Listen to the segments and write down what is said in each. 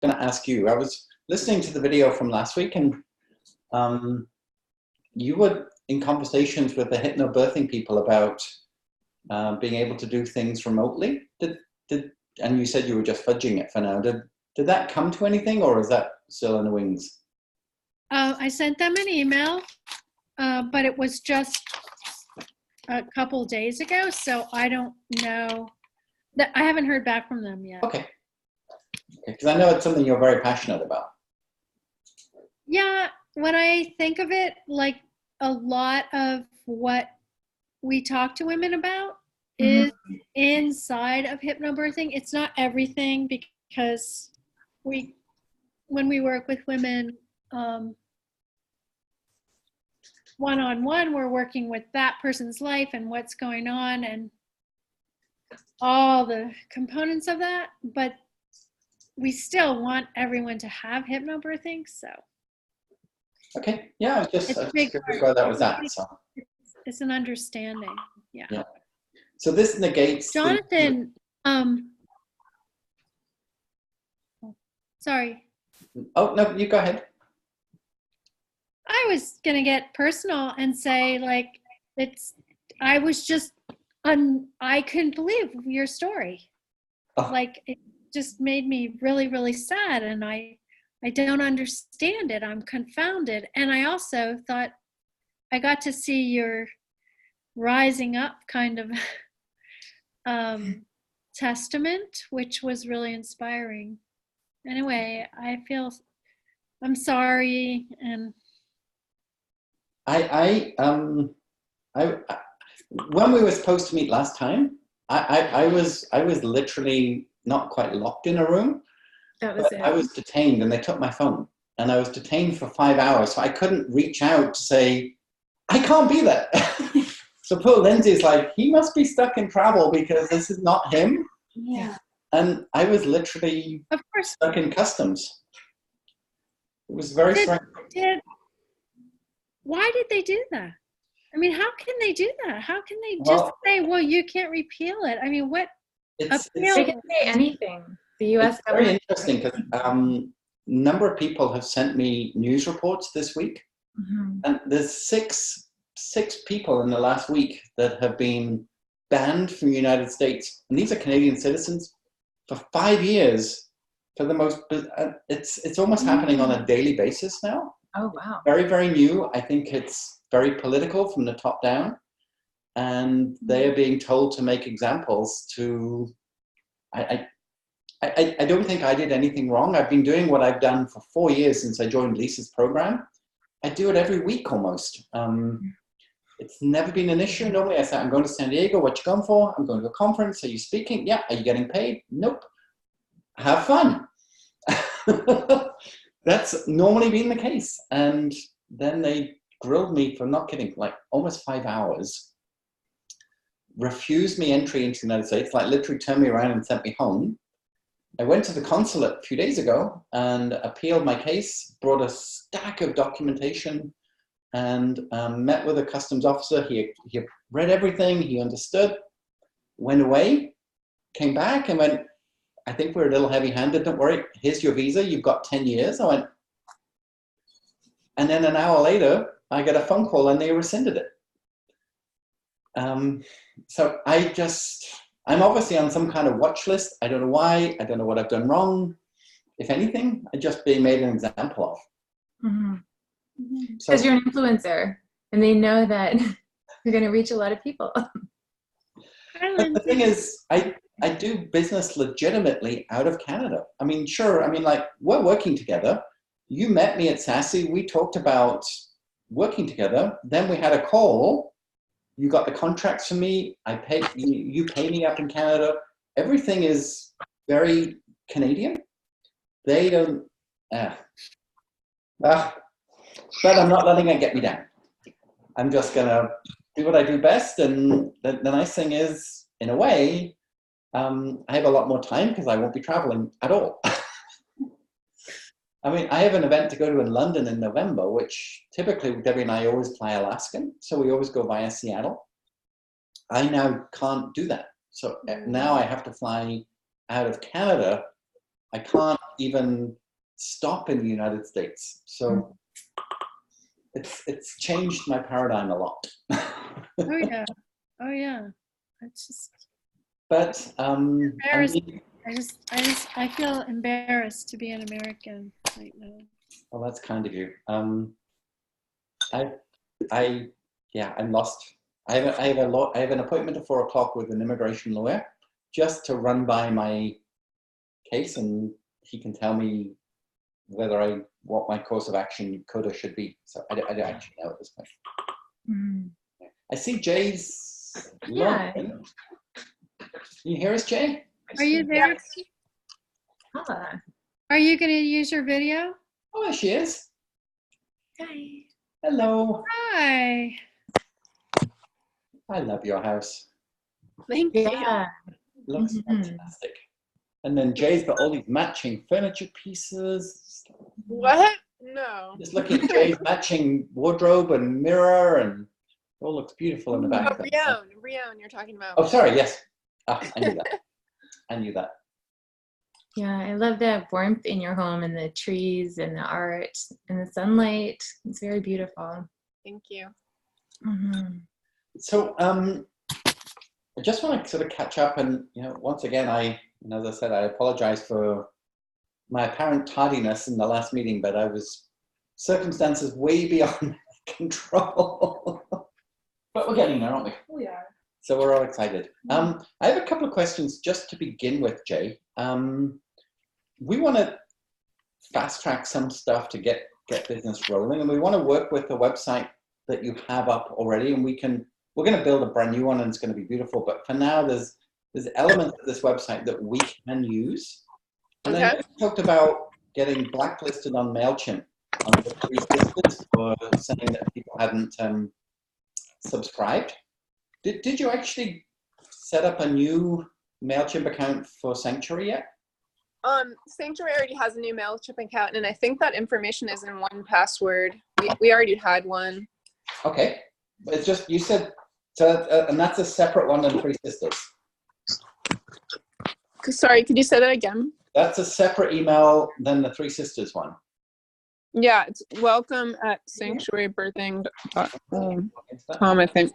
going to ask you. I was listening to the video from last week, and you were in conversations with the hypnobirthing people about being able to do things remotely. And you said you were just fudging it for now. Did that come to anything, or is that still in the wings? I sent them an email, but it was just a couple days ago, so I don't know. I haven't heard back from them yet. Okay. Because I know it's something you're very passionate about. Yeah, when I think of it, like a lot of what we talk to women about is inside of hypnobirthing. It's not everything, because when we work with women one-on-one, we're working with that person's life and what's going on and all the components of that, but we still want everyone to have hypnobirthing, so. Okay, yeah, I was just curious where that was at. So. It's an understanding, yeah. So this negates Jonathan, sorry. Oh, no, you go ahead. I was gonna get personal and say, like, I was just, I couldn't believe your story. Oh. Like, it just made me really, really sad, and I don't understand it. I'm confounded. And I also thought I got to see your rising up kind of testament, which was really inspiring. Anyway, I'm sorry, and when we were supposed to meet last time, I was literally not quite locked in a room. That was it. I was detained, and they took my phone, and I was detained for 5 hours, so I couldn't reach out to say, I can't be there. So poor Lindsay's like, he must be stuck in travel because this is not him. Yeah. And I was literally stuck in customs. It was very strange. Why did they do that? I mean, how can they do that? How can they just say, well, you can't repeal it? I mean, what? They can say anything. The U.S. government. Very interesting, because a number of people have sent me news reports this week. And there's six people in the last week that have been banned from the United States. And these are Canadian citizens for 5 years. For the most, it's almost happening on a daily basis now. Oh, wow. Very, very new. I think it's very political from the top down. And they are being told to make examples to, I don't think I did anything wrong. I've been doing what I've done for 4 years since I joined Lisa's program. I do it every week almost. It's never been an issue. Normally I say, I'm going to San Diego. What you going for? I'm going to a conference. Are you speaking? Yeah. Are you getting paid? Nope. Have fun. That's normally been the case. And then they grilled me for, not kidding, like almost 5 hours, refused me entry into the United States, like literally turned me around and sent me home. I went to the consulate a few days ago and appealed my case, brought a stack of documentation, and met with a customs officer. He read everything, he understood, went away, came back and went, I think we're a little heavy-handed, don't worry, here's your visa, you've got 10 years. I went, and then an hour later, I got a phone call and they rescinded it. So I'm obviously on some kind of watch list. I don't know why. I don't know what I've done wrong. If anything, I'm just being made an example of. Because you're an influencer and they know that you're going to reach a lot of people. But the thing is, I do business legitimately out of Canada. I mean, sure. I mean, like, we're working together. You met me at Sassy. We talked about working together. Then we had a call. You got the contracts for me. I pay you pay me up in Canada. Everything is very Canadian. They don't. But I'm not letting it get me down. I'm just gonna do what I do best. And the nice thing is, in a way, I have a lot more time because I won't be traveling at all. I mean, I have an event to go to in London in November, which typically Debbie and I always fly Alaskan. So we always go via Seattle. I now can't do that. So now I have to fly out of Canada. I can't even stop in the United States. So it's changed my paradigm a lot. Oh yeah. Oh yeah. It's just But I feel embarrassed to be an American right now. well, that's kind of you. I'm lost. I have an appointment at 4 o'clock with an immigration lawyer just to run by my case, and he can tell me whether what my course of action could or should be. So I don't actually know at this point. I see Jay's. Yeah. Can you hear us, Jay? Are you there? Ah. Are you going to use your video? Oh, there she is. Hi. Hello. Hi. I love your house. Thank you. Yeah. Looks fantastic. And then Jay's got all these matching furniture pieces. What? No. Just looking at Jay's matching wardrobe and mirror, and it all looks beautiful in the back. Oh, Rion, you're talking about. Oh, sorry. Yes. I knew that. I knew that. Yeah, I love the warmth in your home and the trees and the art and the sunlight. It's very beautiful. Thank you. So, I just want to sort of catch up, and once again, as I said, I apologize for my apparent tardiness in the last meeting, but I was circumstances way beyond control. But we're getting there, aren't we? We are. So we're all excited. I have a couple of questions just to begin with, Jay. We want to fast track some stuff to get business rolling, and we want to work with the website that you have up already, and we're going to build a brand new one, and it's going to be beautiful. But for now, there's elements of this website that we can use. And then we talked about getting blacklisted on MailChimp on the 3 Sisters for saying that people hadn't subscribed. Did you actually set up a new MailChimp account for Sanctuary yet? Sanctuary already has a new MailChimp account, and I think that information is in 1Password. We already had one. Okay, but it's just, you said, so, and that's a separate one than 3 Sisters. Sorry, could you say that again? That's a separate email than the 3 Sisters one. Yeah, it's welcome@sanctuarybirthing.com, I think.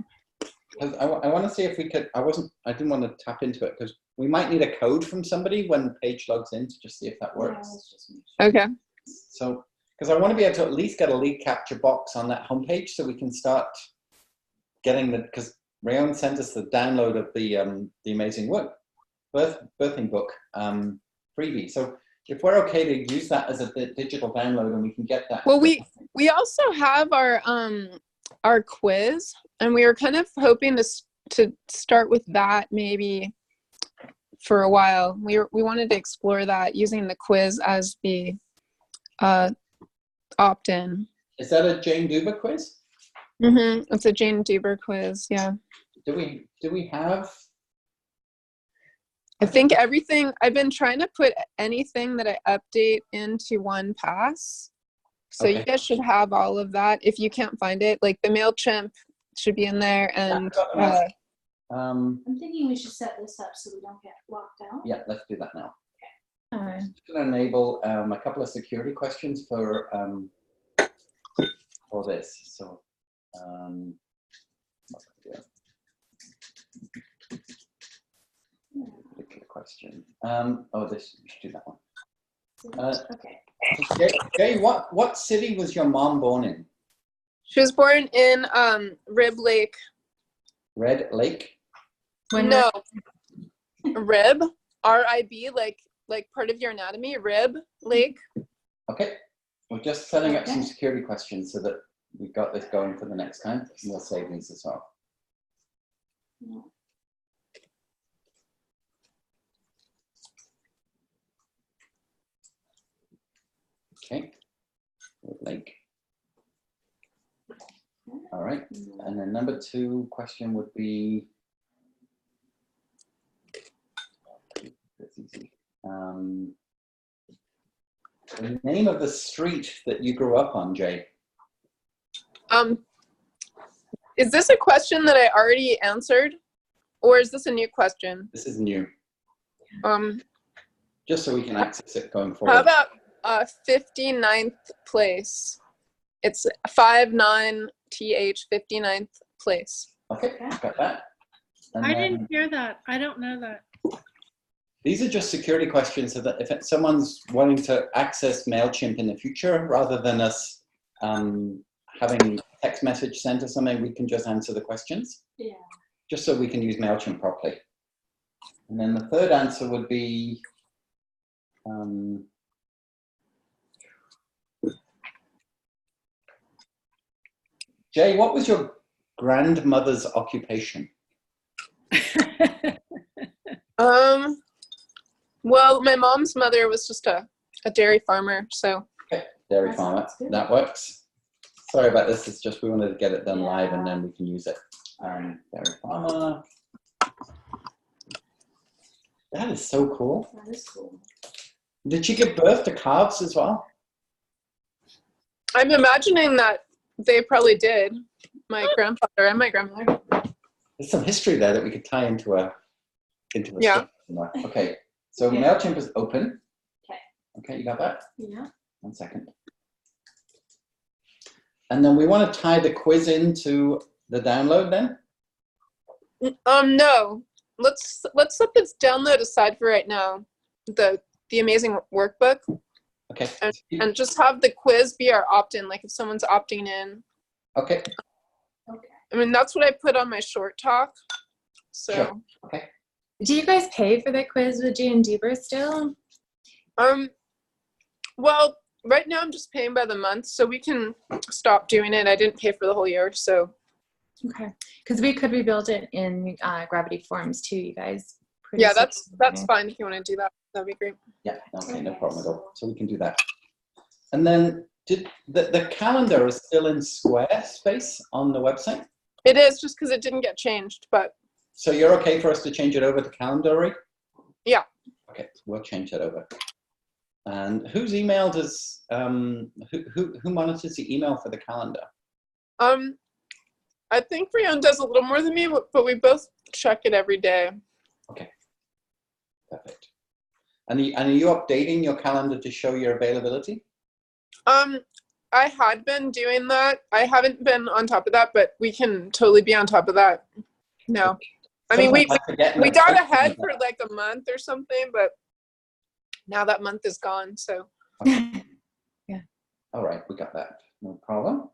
I want to see if we could, I didn't want to tap into it because we might need a code from somebody when Paige logs in to just see if that works. Okay. So, because I want to be able to at least get a lead capture box on that homepage so we can start getting because Rayon sent us the download of the Amazing Birthing Book freebie. So if we're okay to use that as a digital download and we can get that. Well, we also have our quiz, and we were kind of hoping to start with that maybe for a while. We wanted to explore that using the quiz as the opt-in. Is that a Jane Duber quiz? It's a Jane Duber quiz. Yeah. Do we have? I think everything. I've been trying to put anything that I update into 1Pass. So you guys should have all of that. If you can't find it, like the MailChimp should be in there, and I'm thinking we should set this up so we don't get locked out. Yeah, let's do that now. Okay. I'm just going to enable a couple of security questions for this. So, particular question. This we should do that one. Okay. Jay, what city was your mom born in? She was born in Rib Lake. Red Lake? No. Rib, R-I-B, like part of your anatomy, Rib Lake. Okay. We're just setting up some security questions so that we've got this going for the next time. And we'll save these as well. Okay. Link. All right. And then number 2 question would be, that's easy. The name of the street that you grew up on, Jay? Is this a question that I already answered, or is this a new question? This is new. just so we can access it going forward. How about 59th place? It's 59th 59th place. Okay, got that. And I then didn't hear that. I don't know that. these are just security questions so that if someone's wanting to access MailChimp in the future, rather than us having text message sent or something, we can just answer the questions. Yeah. Just so we can use MailChimp properly. And then the third answer would be, Jay, what was your grandmother's occupation? Well, my mom's mother was just a dairy farmer, so. Okay, dairy farmer, sounds good. that works. Sorry about this, it's just we wanted to get it done live and then we can use it. Dairy farmer. That is so cool. That is cool. Did she give birth to calves as well? I'm imagining that they probably did. My grandfather and my grandmother. There's some history there that we could tie into a Yeah. story somewhere. Okay, so Okay. MailChimp is open. Okay. Okay, you got that? Yeah. 1 second. And then we want to tie the quiz into the download then? No. Let's set this download aside for right now. The amazing workbook, Okay. and just have the quiz be our opt-in. Like if someone's opting in. Okay. Okay. I mean, that's what I put on my short talk. So. Sure. Okay. Do you guys pay for that quiz with Jay and Deeper still? Well, right now I'm just paying by the month, so we can stop doing it. I didn't pay for the whole year, so. Okay, because we could rebuild it in Gravity Forms too, you guys. Pretty Yeah, soon. that's fine if you want to do that. That'd be great. Yeah, okay, no Okay, problem at all. so- So we can do that. And then did the calendar is still in Squarespace on the website? It is just because it didn't get changed, but So you're okay for us to change it over to Calendary? Yeah. Okay, we'll change that over. And whose email does who monitors the email for the calendar? I think Rion does a little more than me, but we both check it every day. Okay, perfect. And are you updating your calendar to show your availability? I had been doing that. I haven't been on top of that, but we can totally be on top of that. No, I mean we got ahead for like a month or something, but now that month is gone. So. All right, we got that. No problem.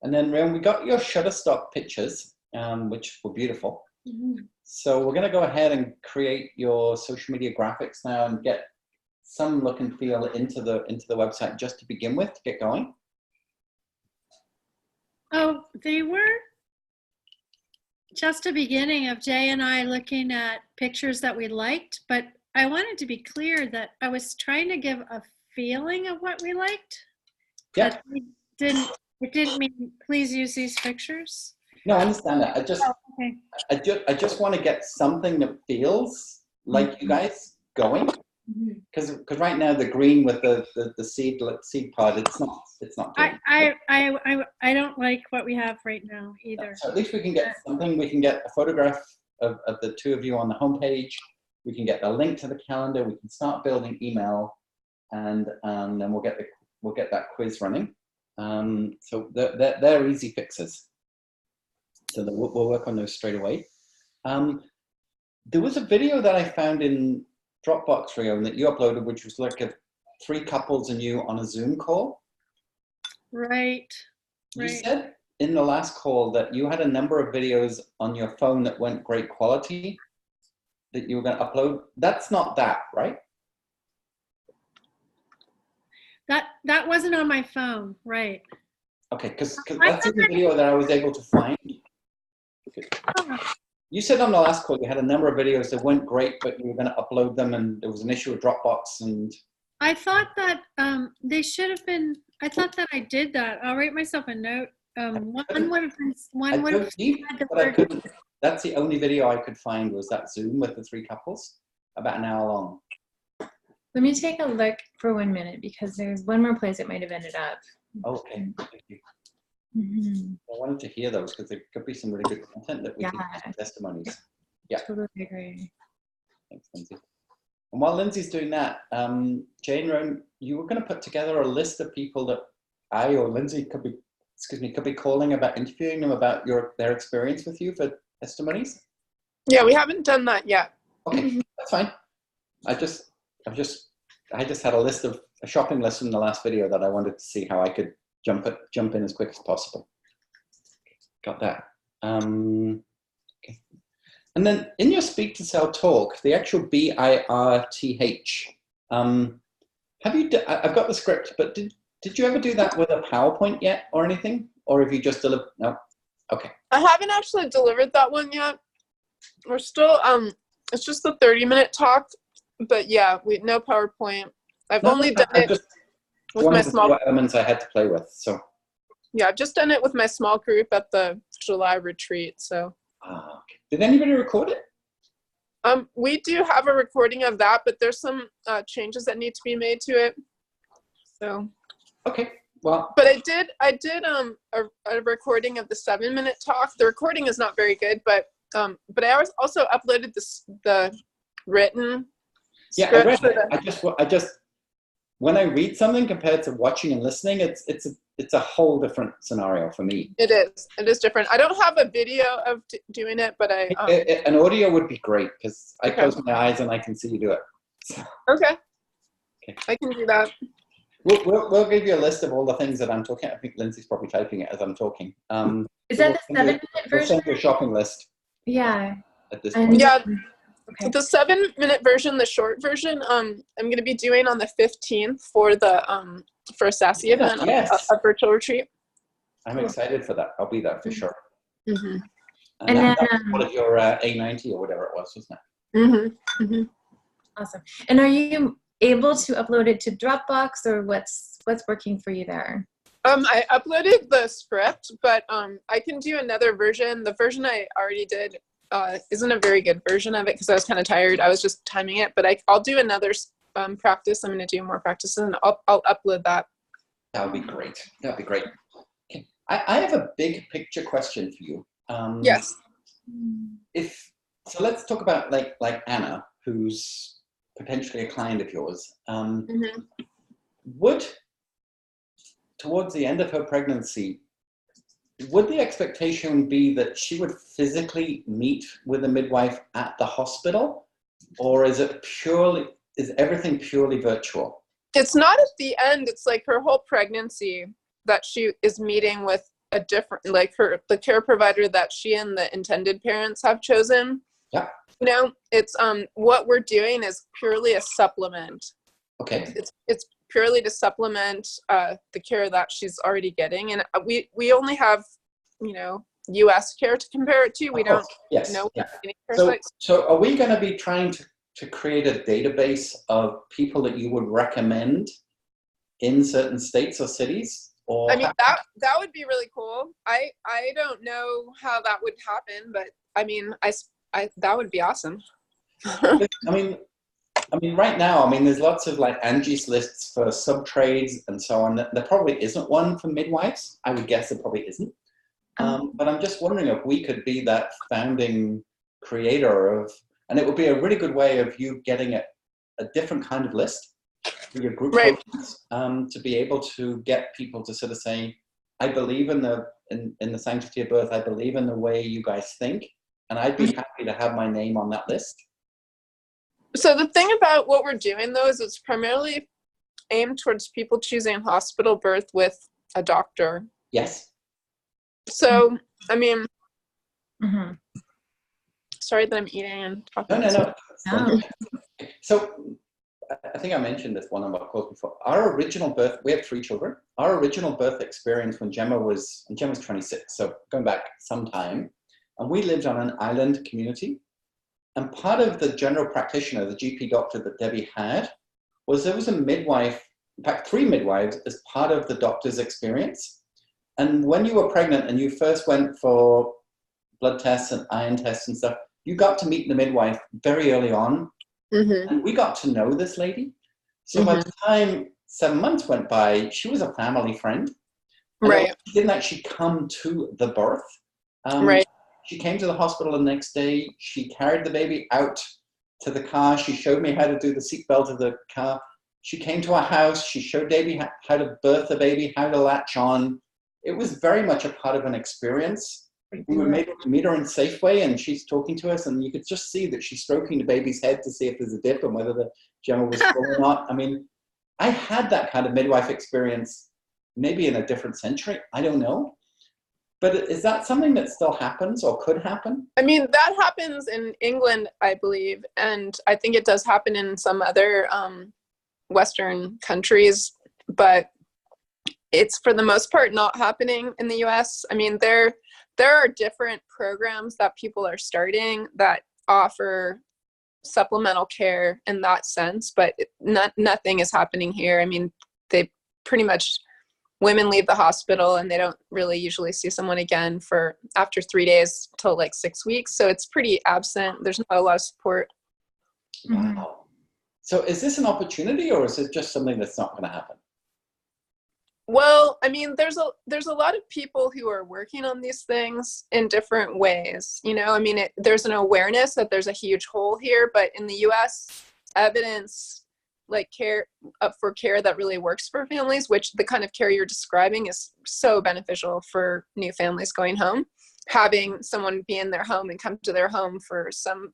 And then Rion, we got your Shutterstock pictures, which were beautiful. Mhm. So we're going to go ahead and create your social media graphics now and get some look and feel into the website just to begin with, to get going. Oh, they were just a beginning of Jay and I looking at pictures that we liked, but I wanted to be clear that I was trying to give a feeling of what we liked. Yeah. But it didn't mean please use these pictures. No, I understand that. Okay. I just want to get something that feels like you guys going, Mhm. because right now the green with the seed pod, it's not good. I don't like what we have right now either. So at least we can get something. We can get a photograph of the two of you on the homepage. We can get a link to the calendar. We can start building email, and then we'll get that quiz running. So they're easy fixes. So we'll work on those straight away. There was a video that I found in Dropbox, Rion, that you uploaded, which was like 3 couples and you on a Zoom call. Right. You said in the last call that you had a number of videos on your phone that weren't great quality that you were going to upload. That's not that, right? That wasn't on my phone, right? Okay, because that's the video that I was able to find. You said on the last call you had a number of videos that weren't great, but you were going to upload them, and there was an issue with Dropbox. And I thought that they should have been. I thought that I did that. I'll write myself a note. One would have been. I dug deep, but I couldn't. That's the only video I could find was that Zoom with the 3 couples, about an hour long. Let me take a look for 1 minute because there's one more place it might have ended up. Okay, thank you. Mm-hmm. I wanted to hear those because there could be some really good content that we can Yeah. use as testimonies. Yeah. Totally agree. Thanks, Lindsay. And while Lindsay's doing that, Jane Roan, you were going to put together a list of people that I or Lindsay could be calling about interviewing them about their experience with you for testimonies. Yeah, we haven't done that yet. Okay, that's fine. I just had a shopping list from the last video that I wanted to see how I could jump in as quick as possible. Got that. Okay. And then in your Speak to Sell talk, the actual BIRTH, have you? I've got the script, but did you ever do that with a PowerPoint yet, or anything, or have you just delivered? No. Okay. I haven't actually delivered that one yet. We're still it's just the 30-minute talk, but yeah, no PowerPoint. I've only done it with my small. What elements I had to play with, so. Yeah, I've just done it with my small group at the July retreat. So. Okay. Did anybody record it? We do have a recording of that, but there's some changes that need to be made to it. So. Okay. Well. But I did a recording of the 7-minute talk. The recording is not very good, but I also uploaded the written. Yeah, I read it. I just when I read something compared to watching and listening, it's a whole different scenario for me. It is different. I don't have a video of doing it, but an audio would be great because I close my eyes and I can see you do it. So. Okay. I can do that. We'll give you a list of all the things that I'm talking. I think Lindsay's probably typing it as I'm talking. Is that the 7-minute version? We'll send you a shopping list. Yeah. At this point. Yeah. Okay. The 7-minute version, the short version, I'm going to be doing on the 15th for the for a Sassy event, yes. a virtual retreat. I'm excited for that. I'll be there for sure. Mm-hmm. And then one of your A90 or whatever it was, wasn't it? Mm-hmm. Mm-hmm. Awesome. And are you able to upload it to Dropbox, or what's working for you there? I uploaded the script, but I can do another version. The version I already did isn't a very good version of it because I was kind of tired. I was just timing it, but I'll do another practice. I'm going to do more practices, and I'll upload that. That would be great. That would be great. Okay. I have a big picture question for you. Yes. So let's talk about like Anna, who's potentially a client of yours. Would, towards the end of her pregnancy, would the expectation be that she would physically meet with a midwife at the hospital, or is everything purely virtual? It's not at the end. It's like her whole pregnancy that she is meeting with a different, like the care provider that she and the intended parents have chosen. Yeah. You know, it's what we're doing is purely a supplement. Okay. It's purely to supplement the care that she's already getting, and we only have, U.S. care to compare it to. We don't know any care sites. So are we going to be trying to create a database of people that you would recommend in certain states or cities? Or I mean, that would be really cool. I don't know how that would happen, but I mean, I that would be awesome. I mean, right now, there's lots of like Angie's lists for sub-trades and so on. There probably isn't one for midwives. I would guess there probably isn't. But I'm just wondering if we could be that founding creator of, and it would be a really good way of you getting a different kind of list for your group coaches, to be able to get people to sort of say, I believe in the sanctity of birth. I believe in the way you guys think, and I'd be happy to have my name on that list. So the thing about what we're doing, though, is it's primarily aimed towards people choosing hospital birth with a doctor. Yes. So, I mean, sorry that I'm eating and talking. No. So I think I mentioned this one on my calls before. Our original birth, we have 3 children. Our original birth experience when Gemma was 26, so going back some time, and we lived on an island community. And part of the general practitioner, the GP doctor that Debbie had, was there was a midwife, in fact, 3 midwives as part of the doctor's experience. And when you were pregnant and you first went for blood tests and iron tests and stuff, you got to meet the midwife very early on. And we got to know this lady. So by the time 7 months went by, she was a family friend. Right. She didn't actually come to the birth. Right. She came to the hospital the next day. She carried the baby out to the car. She showed me how to do the seatbelt of the car. She came to our house. She showed Davy how to birth the baby, how to latch on. It was very much a part of an experience. We were able to meet her in Safeway, and she's talking to us, and you could just see that she's stroking the baby's head to see if there's a dip and whether the Gemma was full or not. I mean, I had that kind of midwife experience maybe in a different century. I don't know. But is that something that still happens or could happen? I mean, that happens in England, I believe. And I think it does happen in some other Western countries. But it's for the most part not happening in the US. I mean, there are different programs that people are starting that offer supplemental care in that sense, but nothing is happening here. I mean, they pretty much, women leave the hospital and they don't really usually see someone again for after 3 days till like 6 weeks. So it's pretty absent. There's not a lot of support. Wow. So is this an opportunity, or is it just something that's not going to happen? Well, I mean, there's a lot of people who are working on these things in different ways. You know, I mean, there's an awareness that there's a huge hole here, but in the US, evidence like care for care that really works for families, which the kind of care you're describing is so beneficial for new families going home. Having someone be in their home and come to their home for some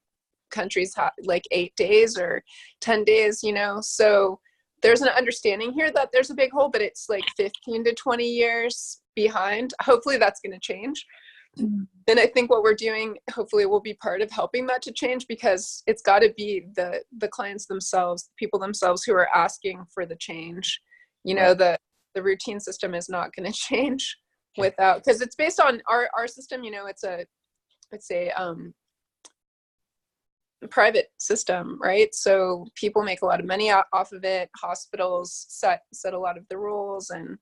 countries like 8 days or 10 days, you know, so there's an understanding here that there's a big hole, but it's like 15 to 20 years behind. Hopefully that's going to change. And I think what we're doing, hopefully, will be part of helping that to change, because it's got to be the clients themselves, people themselves who are asking for the change. You know, the routine system is not going to change without, because it's based on our system. You know, it's a private system, right? So people make a lot of money off of it. Hospitals set a lot of the rules, and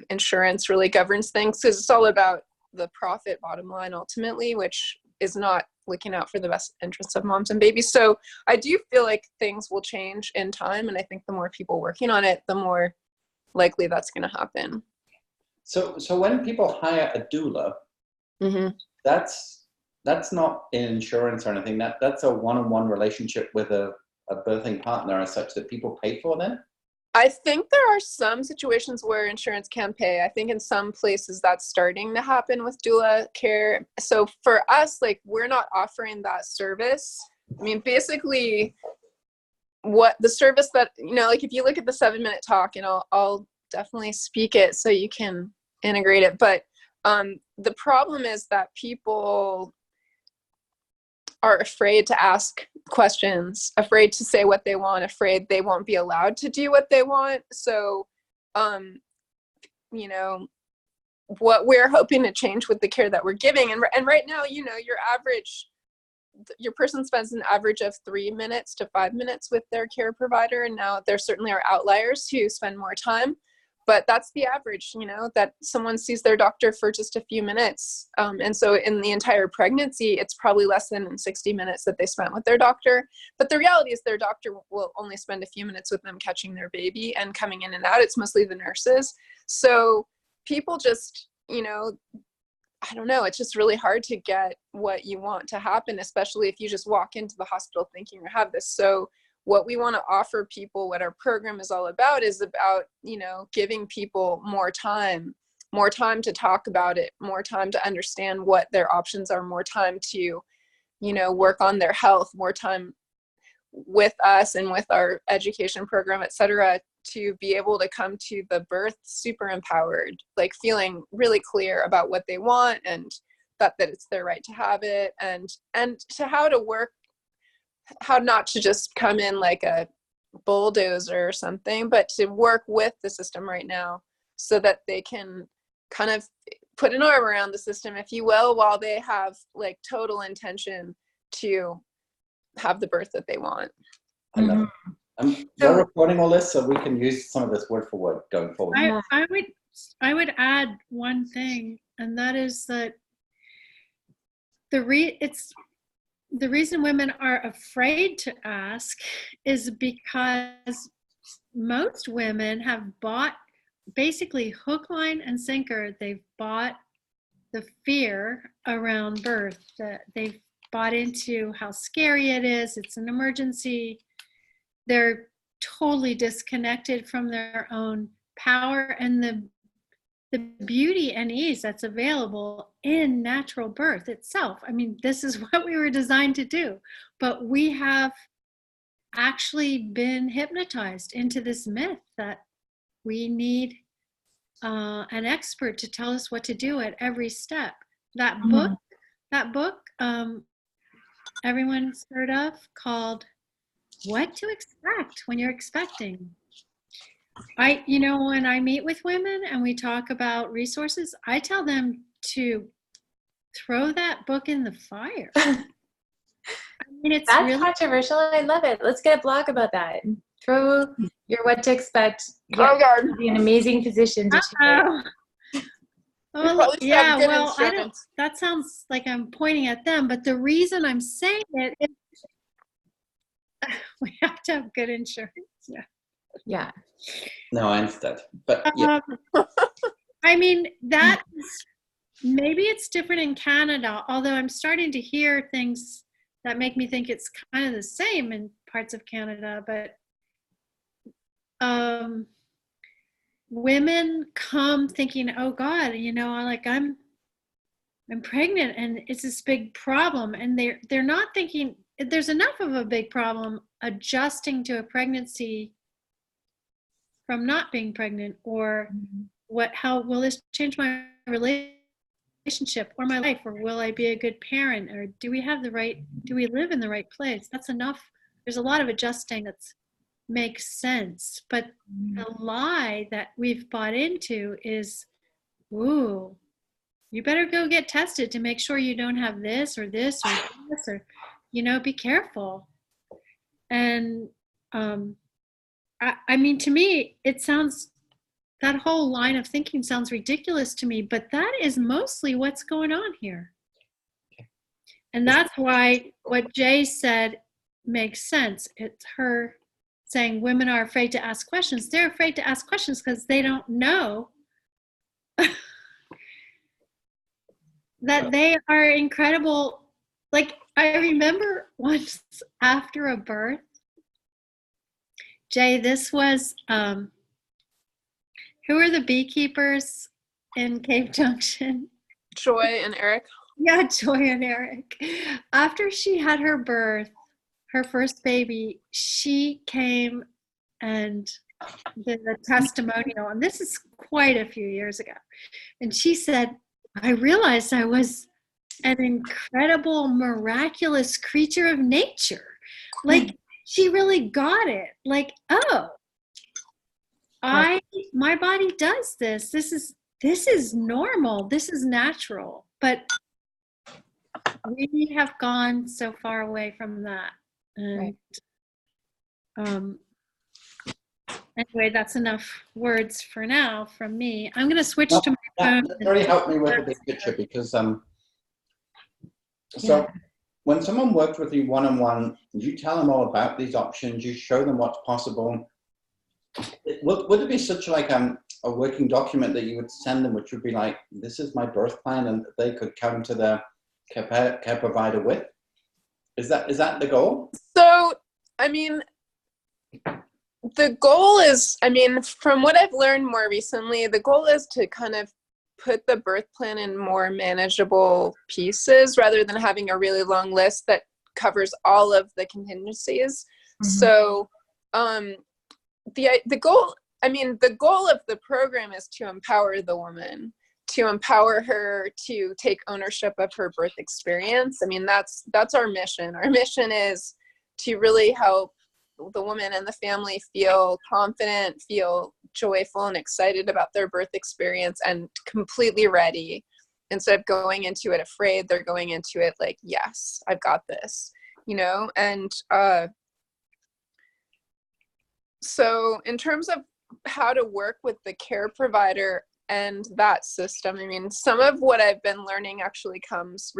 insurance really governs things, because it's all about the profit bottom line ultimately, which is not looking out for the best interests of moms and babies. So I do feel like things will change in time, and I think the more people working on it, the more likely that's going to happen. So when people hire a doula, that's not in insurance or anything. That's a one-on-one relationship with a birthing partner as such that people pay for then? I think there are some situations where insurance can pay. I think in some places that's starting to happen with doula care. So for us, like, we're not offering that service. I mean, basically what the service that, you know, like if you look at the 7-minute talk, and I'll definitely speak it so you can integrate it. But the problem is that people are afraid to ask questions, afraid to say what they want, afraid they won't be allowed to do what they want. So, you know, what we're hoping to change with the care that we're giving, and right now, you know, your person spends an average of 3 minutes to 5 minutes with their care provider. And now there certainly are outliers who spend more time, but that's the average, you know, that someone sees their doctor for just a few minutes. And so in the entire pregnancy, it's probably less than 60 minutes that they spent with their doctor. But the reality is their doctor will only spend a few minutes with them catching their baby and coming in and out. It's mostly the nurses. So people just, you know, I don't know, it's just really hard to get what you want to happen, especially if you just walk into the hospital thinking you have this. So what we want to offer people, what our program is all about, is about, you know, giving people more time to talk about it, more time to understand what their options are, more time to, you know, work on their health, more time with us and with our education program, et cetera, to be able to come to the birth super empowered, like feeling really clear about what they want, and that it's their right to have it, and to how to work, how not to just come in like a bulldozer or something, but to work with the system right now so that they can kind of put an arm around the system, if you will, while they have like total intention to have the birth that they want. I love it. We're recording all this so we can use some of this word for word going forward. I would add one thing, and that is that the reason women are afraid to ask is because most women have bought, basically hook, line, and sinker, they've bought the fear around birth. They've bought into how scary it is. It's an emergency. They're totally disconnected from their own power and the beauty and ease that's available in natural birth itself. I mean, this is what we were designed to do, but we have actually been hypnotized into this myth that we need an expert to tell us what to do at every step. That book, everyone's heard of, called What to Expect When You're Expecting. When I meet with women and we talk about resources, I tell them to throw that book in the fire. I mean, that's really controversial. I love it. Let's get a blog about that. Throw your What to Expect. Oh God, be an amazing position to share. Well, yeah, well, I don't. That sounds like I'm pointing at them, but the reason I'm saying it is we have to have good insurance. Yeah. No, I understand. But yeah. I mean, that is, maybe it's different in Canada, although I'm starting to hear things that make me think it's kind of the same in parts of Canada. But women come thinking, oh God, I'm pregnant and it's this big problem. And they're not thinking there's enough of a big problem adjusting to a pregnancy from not being pregnant, or how will this change my relationship or my life, or will I be a good parent, or do we live in the right place? That's enough. There's a lot of adjusting that makes sense, but the lie that we've bought into is, ooh, you better go get tested to make sure you don't have this or this or this, or be careful. And I mean, to me, that whole line of thinking sounds ridiculous to me, but that is mostly what's going on here. And that's why what Jay said makes sense. It's her saying women are afraid to ask questions. They're afraid to ask questions because they don't know that they are incredible. Like, I remember once after a birth, Jay, this was, who are the beekeepers in Cave Junction? Joy and Eric. Yeah, Joy and Eric. After she had her birth, her first baby, she came and did a testimonial, and this is quite a few years ago. And she said, I realized I was an incredible, miraculous creature of nature. Like, she really got it. Like, oh, my body does this. This is normal. This is natural. But we have gone so far away from that. And anyway, that's enough words for now from me. I'm going to switch to my phone. That really helped me with the big picture, because when someone works with you one-on-one, you tell them all about these options, you show them what's possible. Would it be such like a working document that you would send them, which would be like, this is my birth plan, and they could come to the care provider with? Is that the goal? So, I mean, the goal is, from what I've learned more recently, the goal is to kind of put the birth plan in more manageable pieces rather than having a really long list that covers all of the contingencies. So the goal of the program is to empower the woman, to empower her to take ownership of her birth experience. That's our mission. Our mission is to really help the woman and the family feel confident, feel joyful and excited about their birth experience, and completely ready. Instead of going into it afraid, they're going into it like, yes, I've got this, and so in terms of how to work with the care provider and that system, some of what I've been learning actually comes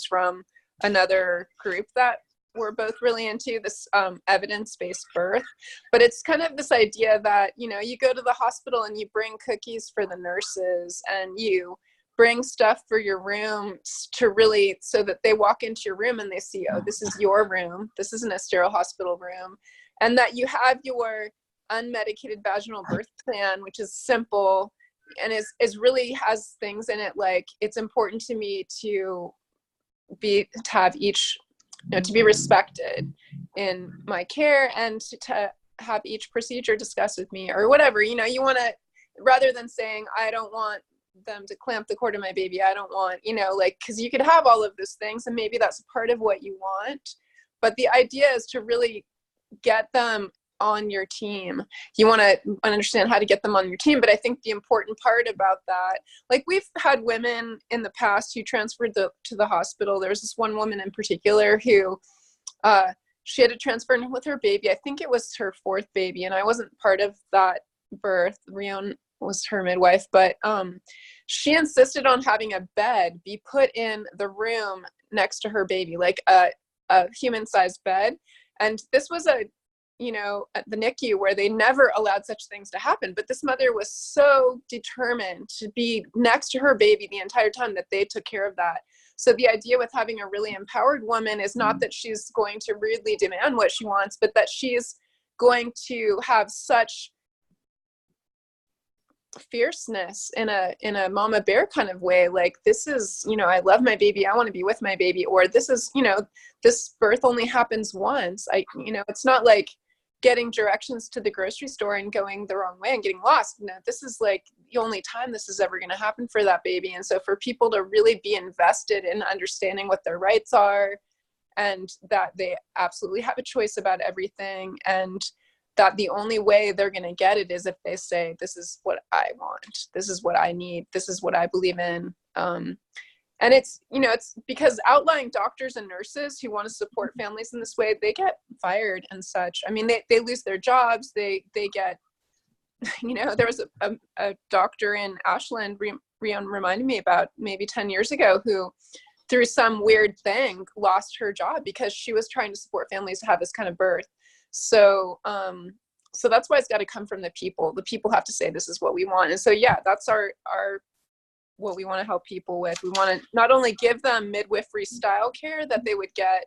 from another group that we're both really into, this evidence-based birth. But it's kind of this idea that, you go to the hospital and you bring cookies for the nurses, and you bring stuff for your room to really, so that they walk into your room and they see, oh, this is your room. This isn't a sterile hospital room. And that you have your unmedicated vaginal birth plan, which is simple and is really has things in it. Like, it's important to me to have each, to be respected in my care, and to have each procedure discussed with me or whatever. You want to, rather than saying, I don't want them to clamp the cord of my baby, I don't want, because you could have all of those things and maybe that's part of what you want, but the idea is to really get them on your team. You want to understand how to get them on your team. But I think the important part about that, like, we've had women in the past who transferred to the hospital. There was this one woman in particular who she had to transfer in with her baby. I think it was her 4th baby, and I wasn't part of that birth. Rion was her midwife, but she insisted on having a bed be put in the room next to her baby, like a human-sized bed. And this was at the NICU, where they never allowed such things to happen. But this mother was so determined to be next to her baby the entire time that they took care of that. So the idea with having a really empowered woman is not that she's going to rudely demand what she wants, but that she's going to have such fierceness in a mama bear kind of way. Like, this is, I love my baby, I want to be with my baby. Or this is, this birth only happens once. It's not like getting directions to the grocery store and going the wrong way and getting lost. No, this is like the only time this is ever going to happen for that baby. And so for people to really be invested in understanding what their rights are, and that they absolutely have a choice about everything, and that the only way they're going to get it is if they say, this is what I want, this is what I need, this is what I believe in. And it's, it's because outlying doctors and nurses who want to support families in this way, they get fired and such. I mean, they lose their jobs. They get, there was a doctor in Ashland, Rion reminded me about maybe 10 years ago, who through some weird thing lost her job because she was trying to support families to have this kind of birth. So that's why it's got to come from the people. The people have to say, this is what we want. And so, yeah, that's our what we want to help people with. We want to not only give them midwifery style care that they would get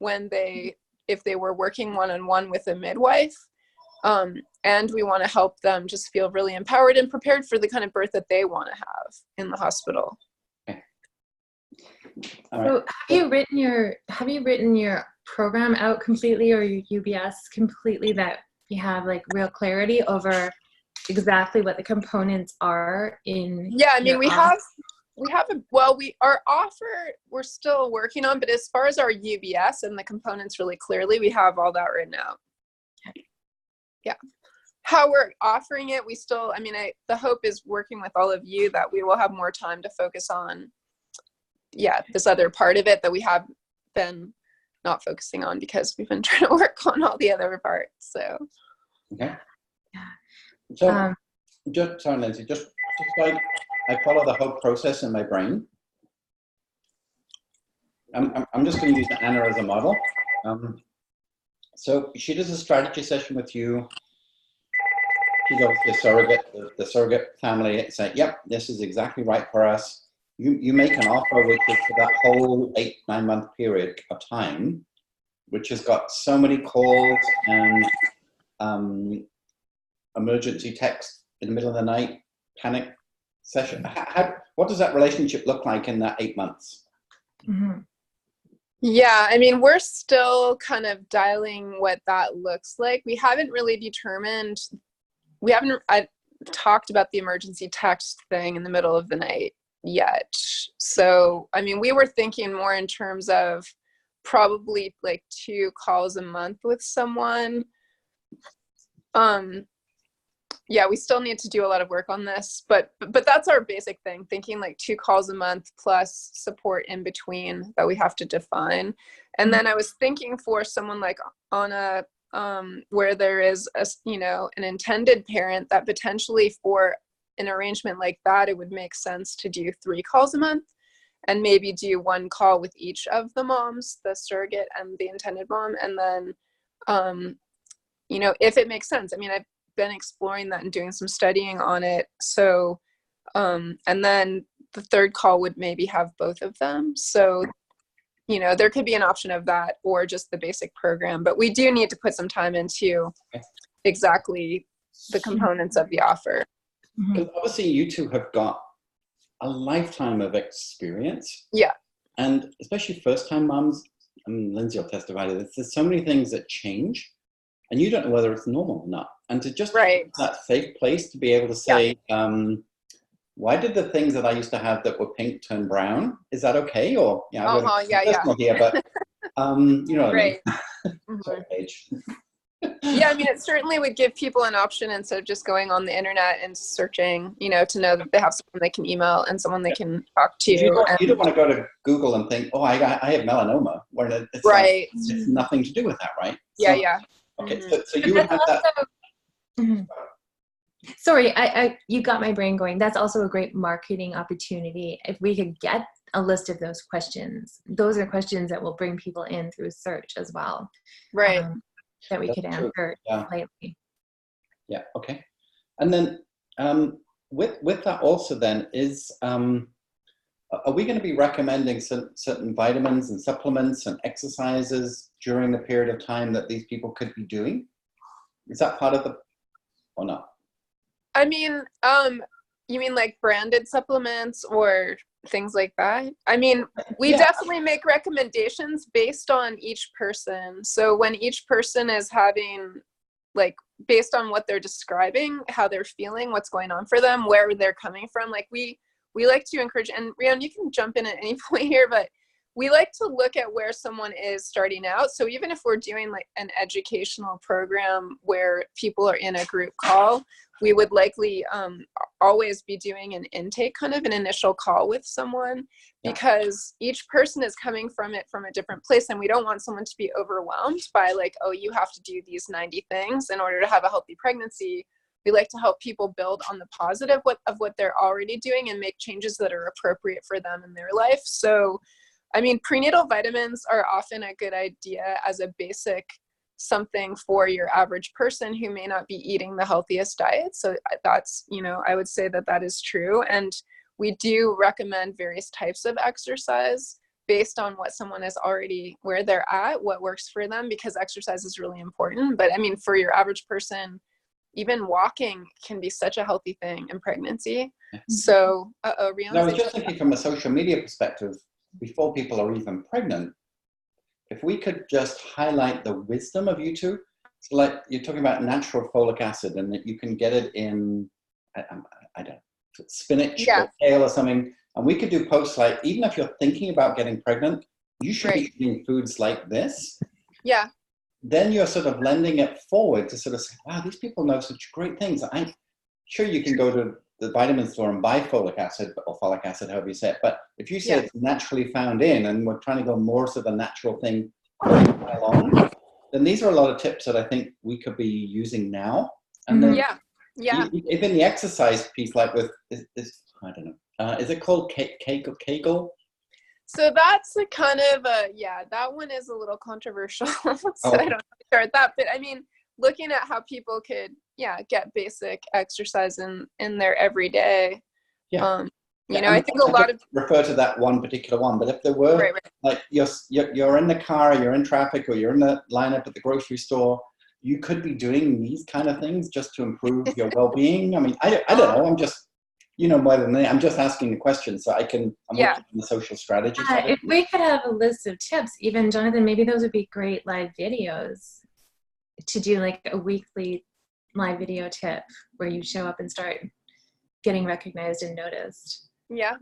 if they were working one-on-one with a midwife. And we want to help them just feel really empowered and prepared for the kind of birth that they want to have in the hospital. Okay. So have you written your program out completely, or your UBS completely, that you have like real clarity over exactly what the components are in? Yeah, I mean, our offer we're still working on, but as far as our UBS and the components really clearly, we have all that written out. Okay. Yeah. How we're offering it, we still, the hope is working with all of you that we will have more time to focus on, this other part of it that we have been not focusing on because we've been trying to work on all the other parts. So. Okay. Yeah. So, sorry, Lindsay, just like I follow the whole process in my brain. I'm just going to use Anna as a model. So she does a strategy session with you. She's obviously a surrogate. The surrogate family say, yep, this is exactly right for us. You make an offer which is for that whole 8-9 month period of time, which has got so many calls and emergency text in the middle of the night, panic session. What does that relationship look like in that 8 months? Mm-hmm. Yeah, we're still kind of dialing what that looks like. We haven't really determined, I talked about the emergency text thing in the middle of the night yet. So, we were thinking more in terms of probably like 2 calls a month with someone. We still need to do a lot of work on this, but that's our basic thing, thinking like 2 calls a month plus support in between that we have to define. And then I was thinking for someone like Anna, where there is an intended parent, that potentially for an arrangement like that, it would make sense to do 3 calls a month and maybe do 1 call with each of the moms, the surrogate and the intended mom. And then, if it makes sense, I've been exploring that and doing some studying on it. So, and then the third call would maybe have both of them. So, you know, there could be an option of that or just the basic program, but we do need to put some time into exactly the components of the offer. Because obviously you two have got a lifetime of experience. Yeah. And especially first-time moms, and Lindsay will testify to this, there's so many things that change and you don't know whether it's normal or not. And to just have that safe place to be able to say, why did the things that I used to have that were pink turn brown? Is that okay? Or, you know, here, but, you know what I mean? Sorry, Paige. Yeah, I mean, it certainly would give people an option instead of just going on the internet and searching, you know, to know that they have someone they can email and someone they can talk to. You don't want to go to Google and think, oh, I have melanoma, where it's, it's nothing to do with that, right? Yeah. Okay, so you would have that. Sorry, you got my brain going. That's also a great marketing opportunity. If we could get a list of those questions, those are questions that will bring people in through search as well. Right. That we could answer lightly. Yeah, okay. And then with that also then is, are we going to be recommending certain vitamins and supplements and exercises during the period of time that these people could be doing? Is that part of the, or not? I mean, you mean like branded supplements or things like that? I mean, we definitely make recommendations based on each person. So when each person is having, like, based on what they're describing, how they're feeling, what's going on for them, where they're coming from, like we like to encourage, and Rhiannon, you can jump in at any point here, but we like to look at where someone is starting out. So even if we're doing like an educational program where people are in a group call, we would likely always be doing an intake, kind of an initial call with someone, because each person is coming from it from a different place. And we don't want someone to be overwhelmed by like, oh, you have to do these 90 things in order to have a healthy pregnancy. We like to help people build on the positive of what they're already doing and make changes that are appropriate for them in their life. So, I mean, prenatal vitamins are often a good idea as a basic something for your average person who may not be eating the healthiest diet. So that's, you know, I would say that that is true. And we do recommend various types of exercise based on what someone is already, where they're at, what works for them, because exercise is really important. But I mean, for your average person, even walking can be such a healthy thing in pregnancy. So, Rhiannon, I was just thinking from a social media perspective, before people are even pregnant, if we could just highlight the wisdom of YouTube, so like you're talking about natural folic acid and that you can get it in, I don't know, spinach or kale or something, and we could do posts like, even if you're thinking about getting pregnant, you should be eating foods like this. Yeah. Then you're sort of lending it forward to sort of say, wow, these people know such great things. I'm sure you can go to the vitamin store and buy folic acid or folic acid, however you say it. But if you say it's naturally found in, and we're trying to go more to the natural thing along, then these are a lot of tips that I think we could be using now. And then even the exercise piece, like with this, I don't know, is it called Kegel? So that's a kind of that one is a little controversial. So I don't start that, but I mean, looking at how people could, get basic exercise in their everyday. You know, I think a lot of refer to that one particular one, but if there were like you're in the car, you're in traffic, or you're in the lineup at the grocery store, you could be doing these kind of things just to improve your well-being. I mean, I don't know. I'm just, you know, more than me. I'm just asking the question so I'm working on the social strategy. If we could have a list of tips, even Jonathan, maybe those would be great live videos to do, like a weekly live video tip where you show up and start getting recognized and noticed. Yeah.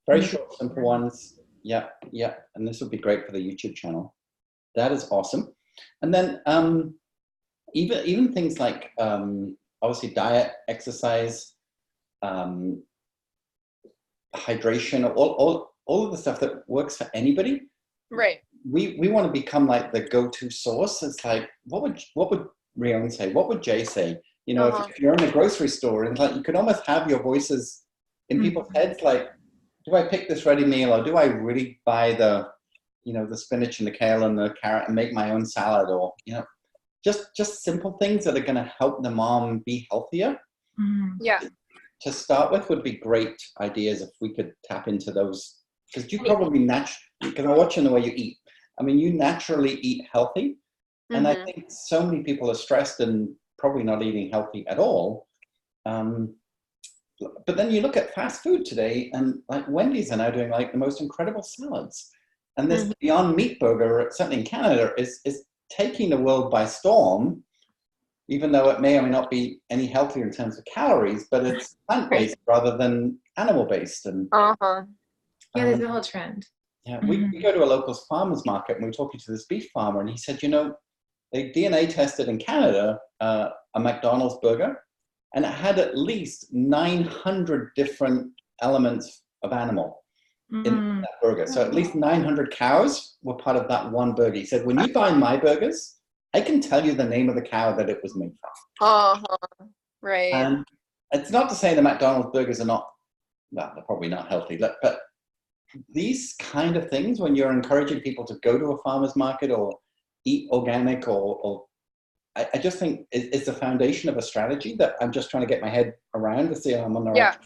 Very short, simple ones. Yeah. And this would be great for the YouTube channel. That is awesome. And then even things like obviously diet, exercise, hydration, all of the stuff that works for anybody. Right. We want to become like the go-to source. It's like, what would Rhiannon say? What would Jay say? You know, if you're in a grocery store, and like you could almost have your voices in people's heads, like, do I pick this ready meal, or do I really buy the, you know, the spinach and the kale and the carrot and make my own salad, or, you know, just simple things that are going to help the mom be healthier. Yeah. to start with would be great ideas if we could tap into those, because you probably because I'm watching the way you eat. I mean, you naturally eat healthy, and I think so many people are stressed and probably not eating healthy at all. But then you look at fast food today, and like Wendy's are now doing like the most incredible salads. And this Beyond Meat burger, certainly in Canada, is taking the world by storm, even though it may or may not be any healthier in terms of calories, but it's plant-based rather than animal-based. And yeah, there's a whole trend. Yeah, we go to a local farmer's market, and we're talking to this beef farmer, and he said, you know, they DNA tested in Canada a McDonald's burger, and it had at least 900 different elements of animal in that burger. So at least 900 cows were part of that one burger. He said, when you buy my burgers, I can tell you the name of the cow that it was made from. Right. And it's not to say the McDonald's burgers are not, well, they're probably not healthy, but these kind of things, when you're encouraging people to go to a farmer's market or eat organic, or I just think it's the foundation of a strategy that I'm just trying to get my head around to see how I'm on the right.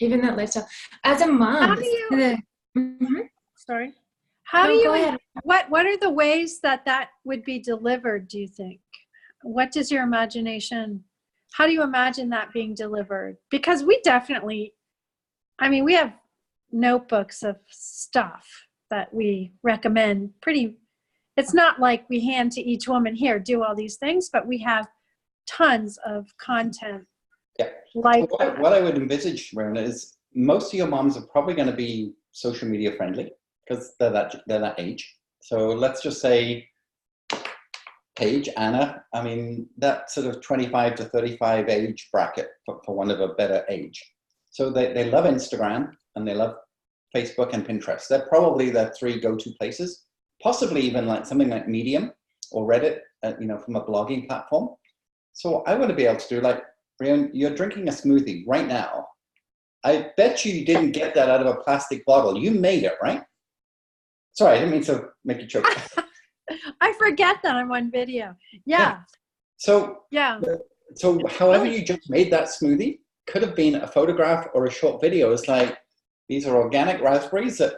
Even that lifestyle. As a mom, how do you, sorry. How do you, what are the ways that would be delivered, do you think? What does your imagination, how do you imagine that being delivered? Because we definitely, I mean, we have notebooks of stuff that we recommend it's not like we hand to each woman, here, do all these things, but we have tons of content. Yeah. Like what I would envisage, Rona, is most of your moms are probably going to be social media friendly because they're that age. So let's just say Paige, Anna, I mean, that sort of 25 to 35 age bracket, for one of a better age. So they love Instagram and they love Facebook and Pinterest. They're probably their three go-to places, possibly even like something like Medium or Reddit, you know, from a blogging platform. So I want to be able to do like, Brian, you're drinking a smoothie right now. I bet you didn't get that out of a plastic bottle. You made it, right? Sorry, I didn't mean to make you choke. I forget that I'm on video. Yeah. So however you just made that smoothie could have been a photograph or a short video. It's like, these are organic raspberries that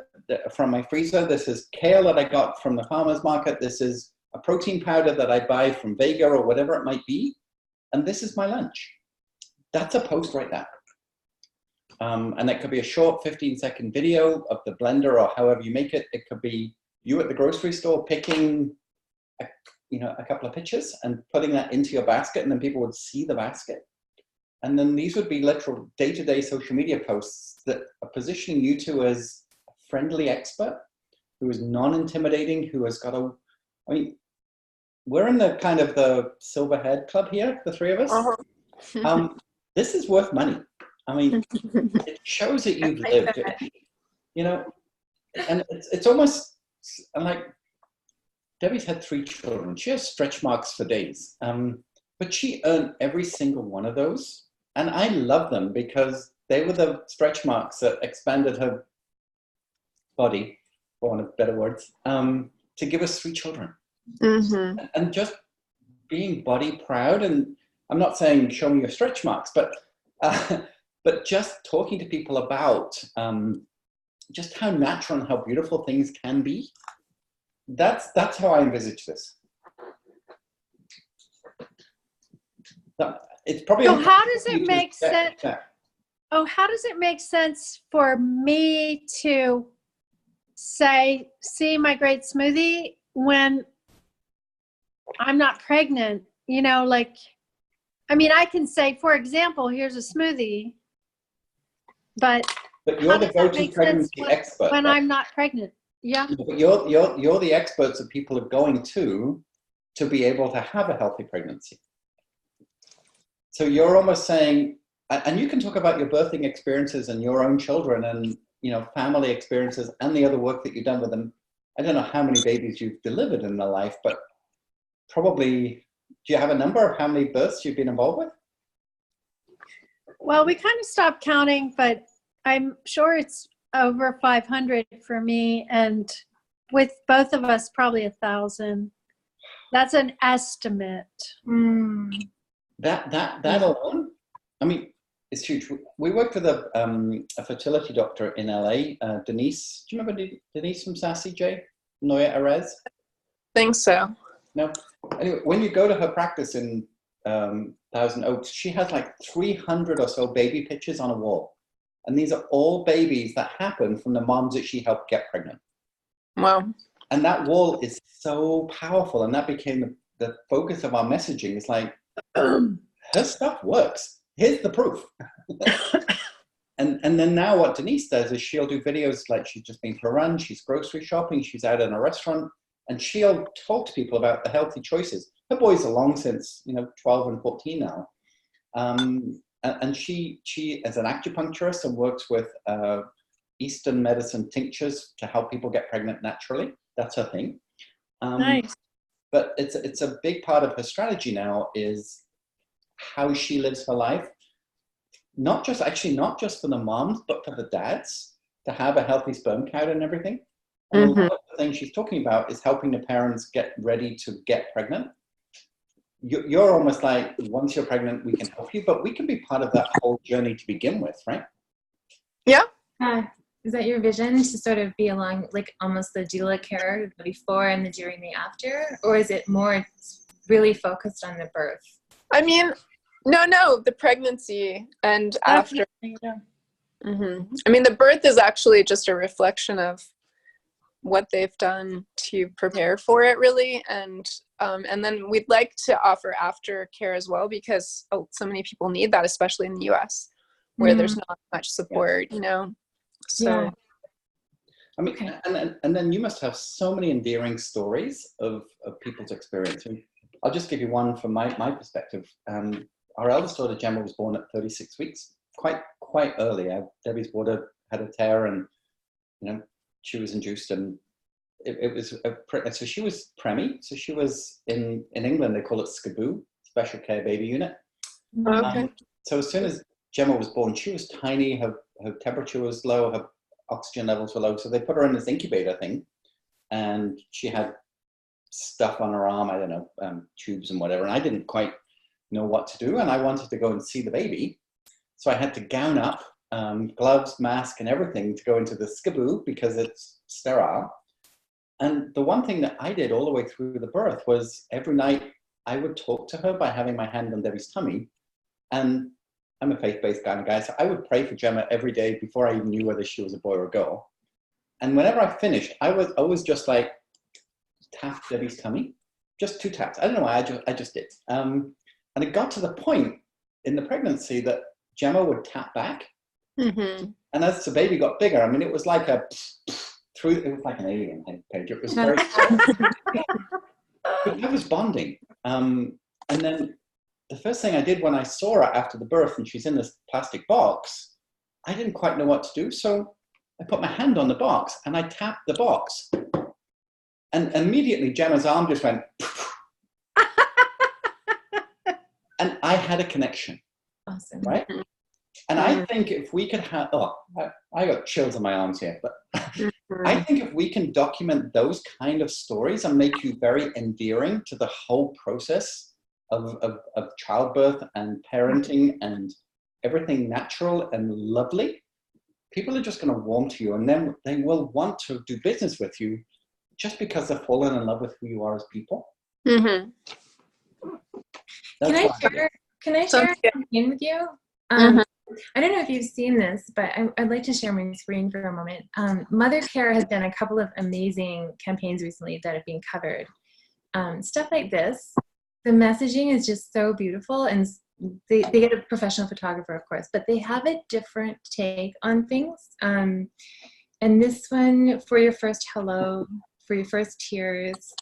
from my freezer. This is kale that I got from the farmer's market. This is a protein powder that I buy from Vega or whatever it might be. And this is my lunch. That's a post right there. And it could be a short 15-second video of the blender or however you make it. It could be you at the grocery store picking a couple of pictures and putting that into your basket, and then people would see the basket. And then these would be literal day-to-day social media posts that are positioning you two as a friendly expert who is non-intimidating, who has got I mean, we're in the kind of the silver head club here, the three of us. This is worth money. I mean, it shows that you've lived it, you know, and it's almost like Debbie's had 3 children. She has stretch marks for days, but she earned every single one of those. And I love them because they were the stretch marks that expanded her body, for want of better words, to give us 3 children. And just being body proud, and I'm not saying show me your stretch marks, but just talking to people about just how natural and how beautiful things can be. That's how I envisage this. It's probably. So how does it make sense? Oh, how does it make sense for me to say, see my great smoothie when I'm not pregnant? You know, like, I mean, I can say, for example, here's a smoothie, but you're the go-to pregnancy expert when I'm not pregnant. Yeah. But you're the experts that people are going to be able to have a healthy pregnancy. So you're almost saying, and you can talk about your birthing experiences and your own children and, you know, family experiences and the other work that you've done with them. I don't know how many babies you've delivered in their life, but probably, do you have a number of how many births you've been involved with? Well, we kind of stopped counting, but I'm sure it's over 500 for me, and with both of us, probably 1,000. That's an estimate. That alone, I mean, It's huge. We worked with a fertility doctor in LA, Denise. Do you remember Denise from Sassy, Jay? Noya Arez? Think so. No. Anyway, when you go to her practice in Thousand Oaks, she has like 300 or so baby pictures on a wall. And these are all babies that happen from the moms that she helped get pregnant. Wow. And that wall is so powerful. And that became the focus of our messaging. It's like, her stuff works. Here's the proof. and then now what Denise does is she'll do videos like she's just been for a run, she's grocery shopping, she's out in a restaurant, and she'll talk to people about the healthy choices. Her boys are long since, 12 and 14 now. And she is an acupuncturist and works with Eastern medicine tinctures to help people get pregnant naturally. That's her thing. Nice. But it's a big part of her strategy now is how she lives her life. Not just for the moms, but for the dads to have a healthy sperm count and everything. And a lot of the things she's talking about is helping the parents get ready to get pregnant. You're almost like, once you're pregnant, we can help you, but we can be part of that whole journey to begin with, right? Yeah. Is that your vision, to sort of be along, like almost the doula care, the before and the during, the after? Or is it more really focused on the birth? I mean, no, the pregnancy and after. I mean, the birth is actually just a reflection of what they've done to prepare for it, really. And then we'd like to offer aftercare as well, because so many people need that, especially in the US, where there's not much support, So, Yeah. I mean, and then you must have so many endearing stories of people's experience. I mean, I'll just give you one from my perspective. Our eldest daughter, Gemma, was born at 36 weeks, quite early. Debbie's water had a tear, and she was induced, and it was so she was preemie. So she was in England, they call it SCBU, Special Care Baby Unit. okay. So as soon as Gemma was born, she was tiny. Her temperature was low. Her oxygen levels were low. So they put her in this incubator thing, and she had stuff on her arm. I don't know, tubes and whatever. And I didn't quite know what to do, and I wanted to go and see the baby. So I had to gown up, gloves, mask, and everything to go into the SCBU because it's sterile. And the one thing that I did all the way through the birth was every night I would talk to her by having my hand on Debbie's tummy. And I'm a faith-based kind of guy, so I would pray for Gemma every day before I even knew whether she was a boy or a girl. And whenever I finished, I was always just like, tap Debbie's tummy, just 2 taps. I don't know why, I just did. And it got to the point in the pregnancy that Gemma would tap back. And as the baby got bigger, I mean, it was like it was like an alien page. It was very, but that was bonding. And then the first thing I did when I saw her after the birth and she's in this plastic box, I didn't quite know what to do. So I put my hand on the box and I tapped the box. And immediately Gemma's arm just went, and I had a connection. Awesome. Right? And I think if we could have, I got chills on my arms here, but I think if we can document those kind of stories and make you very endearing to the whole process of childbirth and parenting and everything natural and lovely, people are just going to warm to you, and then they will want to do business with you just because they've fallen in love with who you are as people. Can I share a campaign with you? I don't know if you've seen this, but I'd like to share my screen for a moment. Mother Care has done a couple of amazing campaigns recently that have been covered. Stuff like this, the messaging is just so beautiful, and they get a professional photographer, of course, but they have a different take on things. And this one, for your first hello, for your first tears.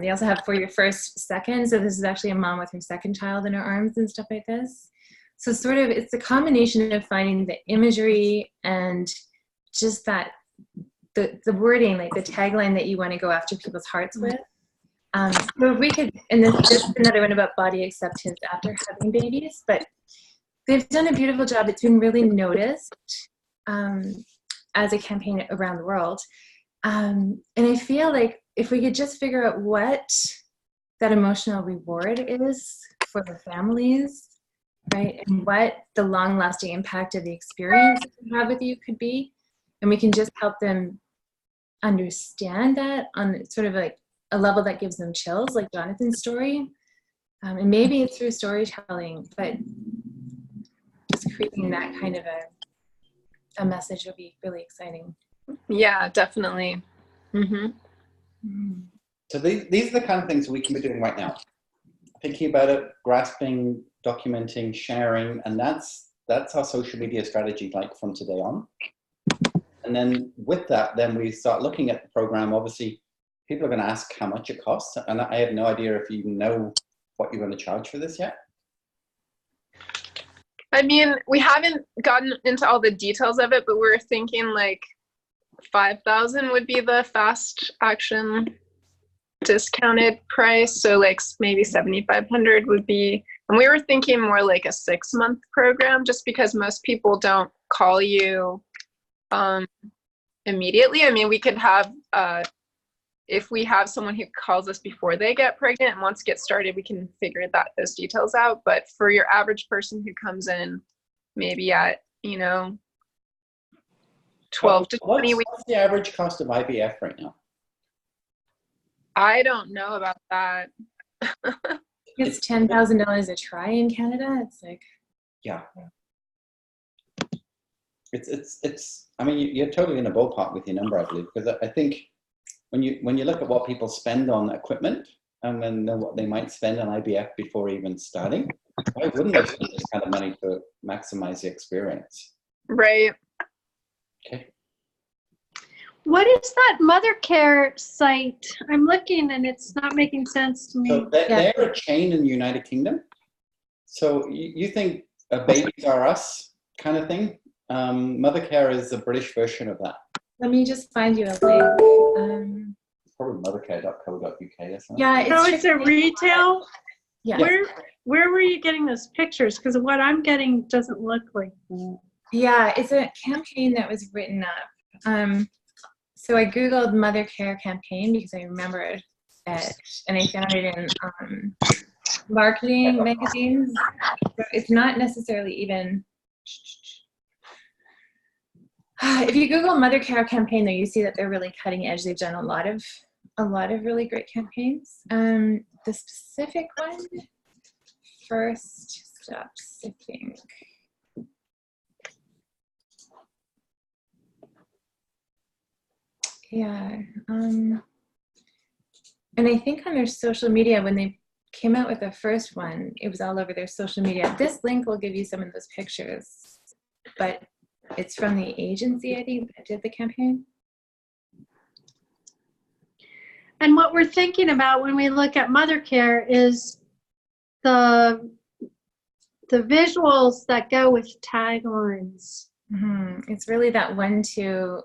They also have for your first second. So this is actually a mom with her second child in her arms and stuff like this. So sort of, it's a combination of finding the imagery and just that, the wording, like the tagline that you want to go after people's hearts with. So if we could, and this is another one about body acceptance after having babies, but they've done a beautiful job. It's been really noticed as a campaign around the world. And I feel like if we could just figure out what that emotional reward is for the families, right? And what the long-lasting impact of the experience that they have with you could be. And we can just help them understand that on sort of like a level that gives them chills, like Jonathan's story. And maybe it's through storytelling, but just creating that kind of a message would be really exciting. Yeah, definitely. So these are the kind of things we can be doing right now. Thinking about it, grasping, documenting, sharing, and that's our social media strategy, like from today on. And then with that, then we start looking at the program. Obviously, people are going to ask how much it costs, and I have no idea if you even know what you're going to charge for this yet. I mean, we haven't gotten into all the details of it, but we're thinking like 5,000 would be the fast action discounted price. So like maybe 7,500 would be, and we were thinking more like a 6-month program, just because most people don't call you immediately. I mean, we could have, if we have someone who calls us before they get pregnant and wants to get started, we can figure those details out. But for your average person who comes in maybe at, 12 to 20 weeks. What's the average cost of IVF right now? I don't know about that. It's $10,000 a try in Canada. It's like, yeah. It's. I mean, you're totally in a ballpark with your number, I believe, because I think when you look at what people spend on equipment and then what they might spend on IVF before even starting, why wouldn't they spend this kind of money to maximize the experience? Right. Okay. What is that Mother Care site? I'm looking and it's not making sense to me. So they're a chain in the United Kingdom. So you think a Babies R Us kind of thing? Mother Care is a British version of that. let me just find you a link. It's probably mothercare.co.uk or something. Yeah, So it's a retail? Yeah. Where were you getting those pictures? Because what I'm getting doesn't look like that. Yeah, it's a campaign that was written up. So I Googled Mother Care campaign because I remember it, and I found it in marketing magazines. So it's not necessarily even. If you Google Mother Care campaign, though, you see that they're really cutting edge. They've done a lot of really great campaigns. The specific one, First Steps, I think. Yeah, and I think on their social media, when they came out with the first one, it was all over their social media. This link will give you some of those pictures, but it's from the agency, I think, that did the campaign. And what we're thinking about when we look at Mother Care is the visuals that go with taglines. Mm-hmm. It's really that one to,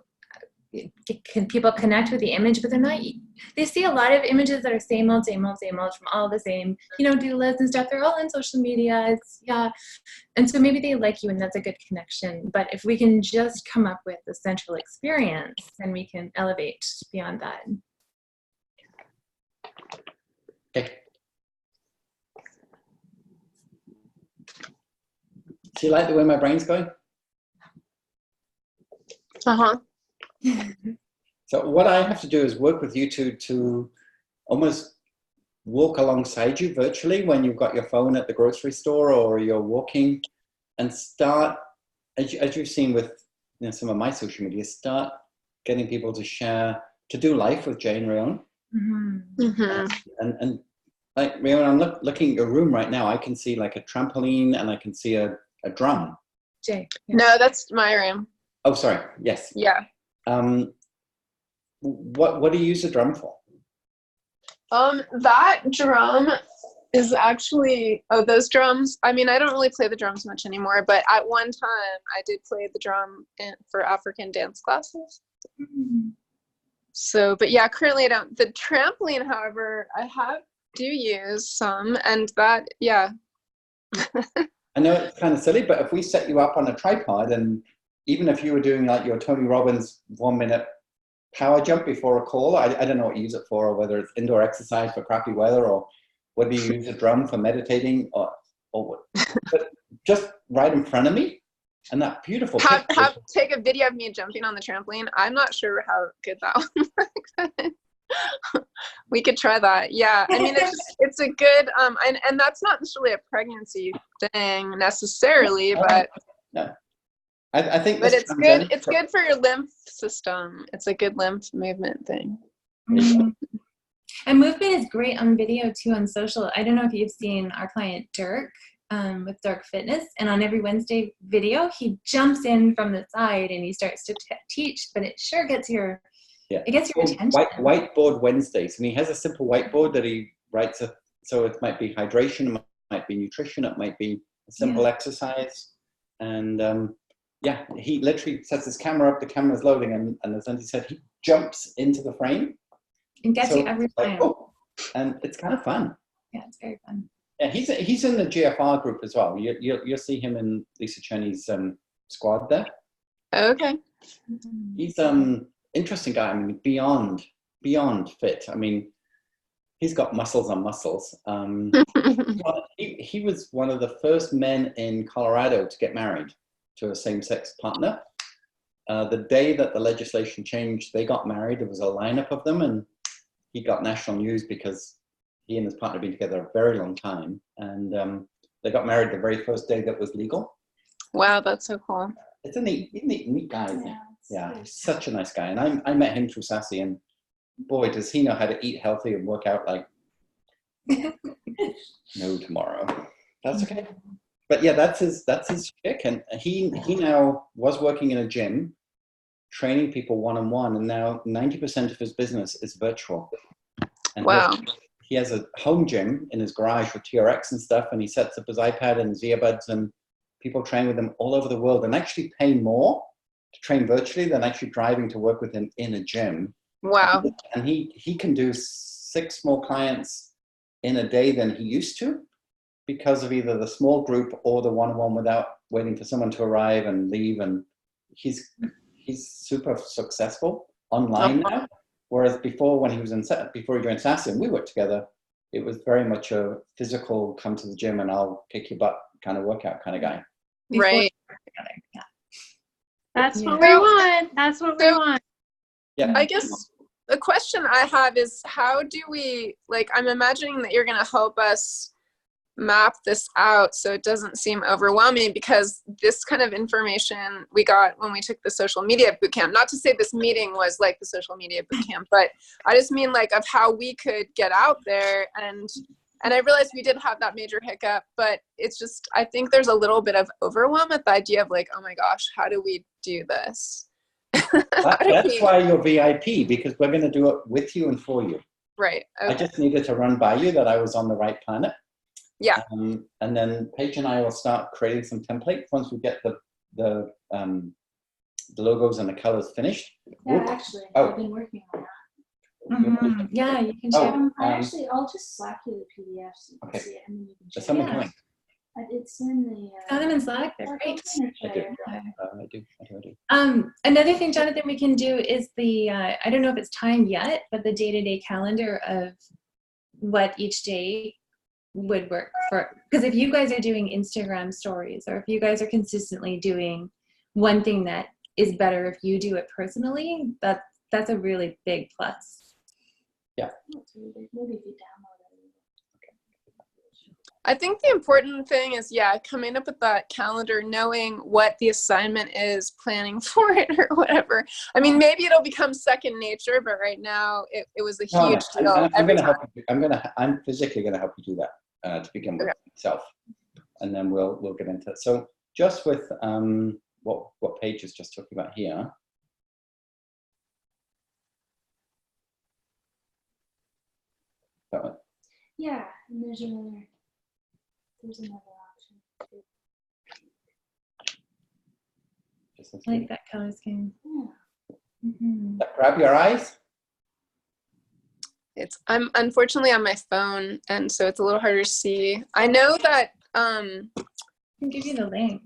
can people connect with the image, but they're not, they see a lot of images that are same old from all the same, doulas and stuff. They're all on social media. Yeah. And so maybe they like you and that's a good connection. But if we can just come up with a central experience, then we can elevate beyond that. Okay. Do you like the way my brain's going? Uh-huh. So what I have to do is work with you to almost walk alongside you virtually when you've got your phone at the grocery store or you're walking, and start, as you've seen with some of my social media, start getting people to share, to do life with Jane Rion. Mm-hmm. Mm-hmm. And like Rion, I'm looking at your room right now. I can see like a trampoline and I can see a drum. Jay. Yeah. No, that's my room. Oh, sorry. Yes. Yeah. What do you use the drum for? That drum is actually, those drums, I mean, I don't really play the drums much anymore, but at one time I did play the drum for African dance classes. Mm-hmm. So, but yeah, currently I don't. The trampoline, however, I do use some, and that, yeah. I know it's kind of silly, but if we set you up on a tripod, and even if you were doing like your Tony Robbins 1-minute power jump before a call, I don't know what you use it for, or whether it's indoor exercise for crappy weather, or whether you use a drum for meditating, or or but just right in front of me, and that beautiful take a video of me jumping on the trampoline. I'm not sure how good that one works. We could try that. Yeah, I mean, it's a good and that's not necessarily a pregnancy thing necessarily, but no. I think, but it's good. It's good for your lymph system. It's a good lymph movement thing. Mm-hmm. And movement is great on video too, on social. I don't know if you've seen our client Dirk with Dirk Fitness, and on every Wednesday video, he jumps in from the side and he starts to teach. But it sure gets your it gets your attention. Whiteboard Wednesdays, and he has a simple whiteboard that he writes. So it might be hydration, it might be nutrition, it might be a simple exercise, and yeah, he literally sets his camera up, the camera's loading, and as Lindsay said, he jumps into the frame. And gets you every time. And it's kind of fun. Yeah, it's very fun. Yeah, he's in the GFR group as well. You'll see him in Lisa Cheney's squad there. Okay. He's interesting guy. I mean, beyond fit. I mean, he's got muscles on muscles. He was one of the first men in Colorado to get married to a same-sex partner. The day that the legislation changed, they got married. There was a lineup of them, and he got national news because he and his partner had been together a very long time. And they got married the very first day that was legal. Wow, that's so cool. It's a neat guy, isn't he? Yeah, he's such a nice guy. And I met him through Sassy, and boy, does he know how to eat healthy and work out like no tomorrow. That's okay. But yeah, that's his shtick. And he now was working in a gym, training people one-on-one, and now 90% of his business is virtual. And wow. He has a home gym in his garage with TRX and stuff, and he sets up his iPad and his earbuds, and people train with him all over the world and actually pay more to train virtually than actually driving to work with him in a gym. Wow. And he can do 6 more clients in a day than he used to, because of either the small group or the one-on-one without waiting for someone to arrive and leave. And he's super successful online now. Whereas before, when he was before he joined Sassy and we worked together, it was very much a physical, come to the gym and I'll kick your butt kind of workout kind of guy. Right. Yeah. That's what we want. That's what we want. Yeah. I guess the question I have is, how do we, like, I'm imagining that you're going to help us map this out so it doesn't seem overwhelming, because this kind of information we got when we took the social media bootcamp. Not to say this meeting was like the social media bootcamp, but I just mean like of how we could get out there. And I realized we did have that major hiccup, but it's just, I think there's a little bit of overwhelm at the idea of like, oh my gosh, how do we do this? That's why you're VIP, because we're going to do it with you and for you. Right. Okay. I just needed to run by you that I was on the right planet. Yeah. And then Paige and I will start creating some templates once we get the logos and the colors finished. Yeah, actually, I've been working on that. Mm-hmm. Yeah, you can share. I'll just Slack you the PDF so you can see it, and then you can There's share something it. coming. It's in the. Found them in Slack. They're great. I do. Another thing, Jonathan, we can do is the I don't know if it's time yet, but the day-to-day calendar of what each day would work for. Because if you guys are doing Instagram stories, or if you guys are consistently doing one thing that is better if you do it personally, that's a really big plus. Yeah. Maybe if you download it. I think the important thing is, coming up with that calendar, knowing what the assignment is, planning for it or whatever. I mean, maybe it'll become second nature, but right now it was a huge deal. I'm physically going to help you do that to begin with itself, and then we'll get into it. So just with what Paige is just talking about here. That one. Yeah, and there's another option. I like that color scheme. Yeah. Mm-hmm. Grab your eyes. I'm unfortunately on my phone, and so it's a little harder to see. I know that I can give you the link.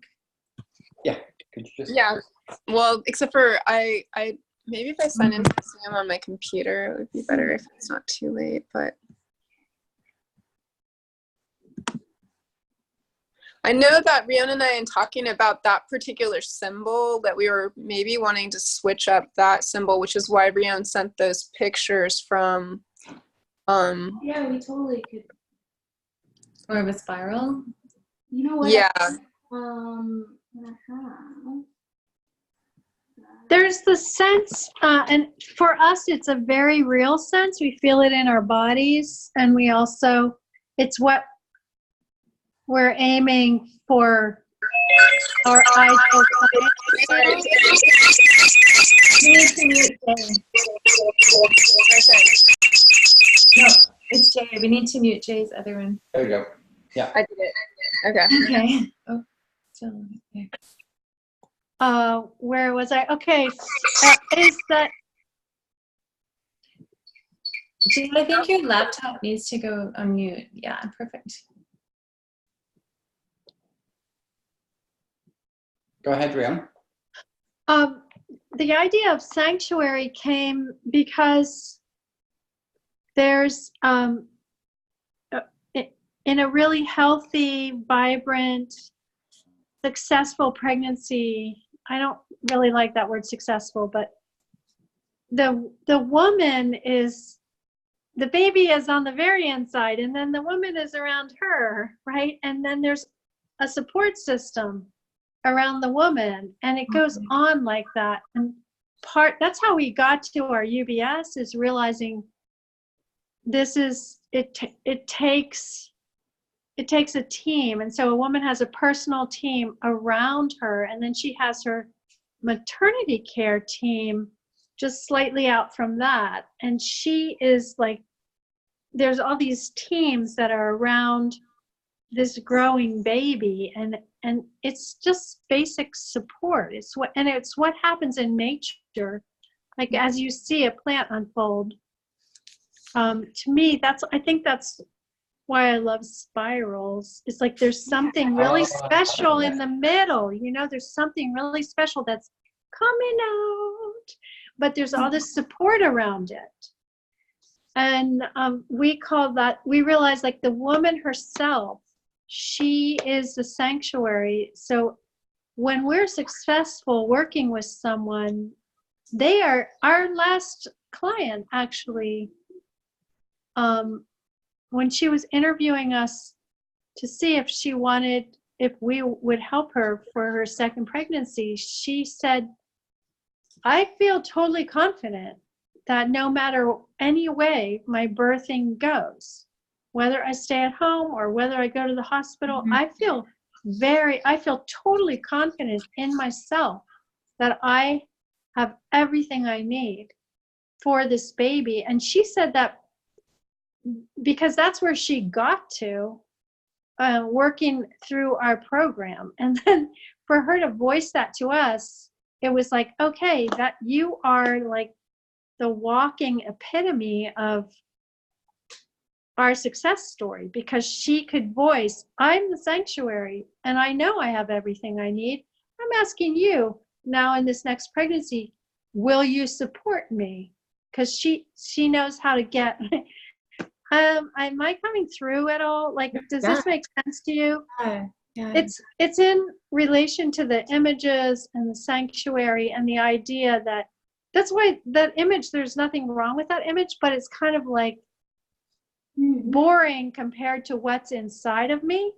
Yeah. Could you just? Yeah. Well, except for I maybe if I sign into Zoom on my computer, it would be better if it's not too late. But I know that Rion and I, in talking about that particular symbol, that we were maybe wanting to switch up that symbol, which is why Rion sent those pictures from. Yeah, we totally could. Or of a spiral. You know what? Yeah. There's the sense, and for us, it's a very real sense. We feel it in our bodies, and we also, it's what we're aiming for our ideal clients. You need to mute Jay. No, it's Jay. We need to mute Jay's other one. There we go. Yeah. I did it. Okay. Okay. Oh, so okay. Where was I? Okay, is that Jay, I think your laptop needs to go on mute. Yeah, perfect. Go ahead, Rion. The idea of sanctuary came because there's in a really healthy, vibrant, successful pregnancy. I don't really like that word successful, but the woman is, the baby is on the very inside, and then the woman is around her, right? And then there's a support system around the woman, and it goes on like that. And that's how we got to our UBS, is realizing this is, it takes a team. And so a woman has a personal team around her, and then she has her maternity care team just slightly out from that. And she is like, there's all these teams that are around this growing baby, and it's just basic support. It's what happens in nature, like as you see a plant unfold. To me, I think that's why I love spirals. It's like there's something really special in the middle. You know, there's something really special that's coming out, but there's all this support around it. And we realize like the woman herself, she is the sanctuary. So when we're successful working with someone, they are our last client, actually. When she was interviewing us to see if we would help her for her second pregnancy, she said, I feel totally confident that no matter any way my birthing goes, whether I stay at home or whether I go to the hospital, I feel totally confident in myself that I have everything I need for this baby. And she said that because that's where she got to working through our program. And then for her to voice that to us, it was like, okay, that you are like the walking epitome of our success story, because she could voice, I'm the sanctuary and I know I have everything I need. I'm asking you now in this next pregnancy, will you support me? Because she knows how to get. Am I coming through at all? Like, does this make sense to you? Yeah. It's in relation to the images and the sanctuary and the idea that's why that image, there's nothing wrong with that image, but it's kind of like boring compared to what's inside of me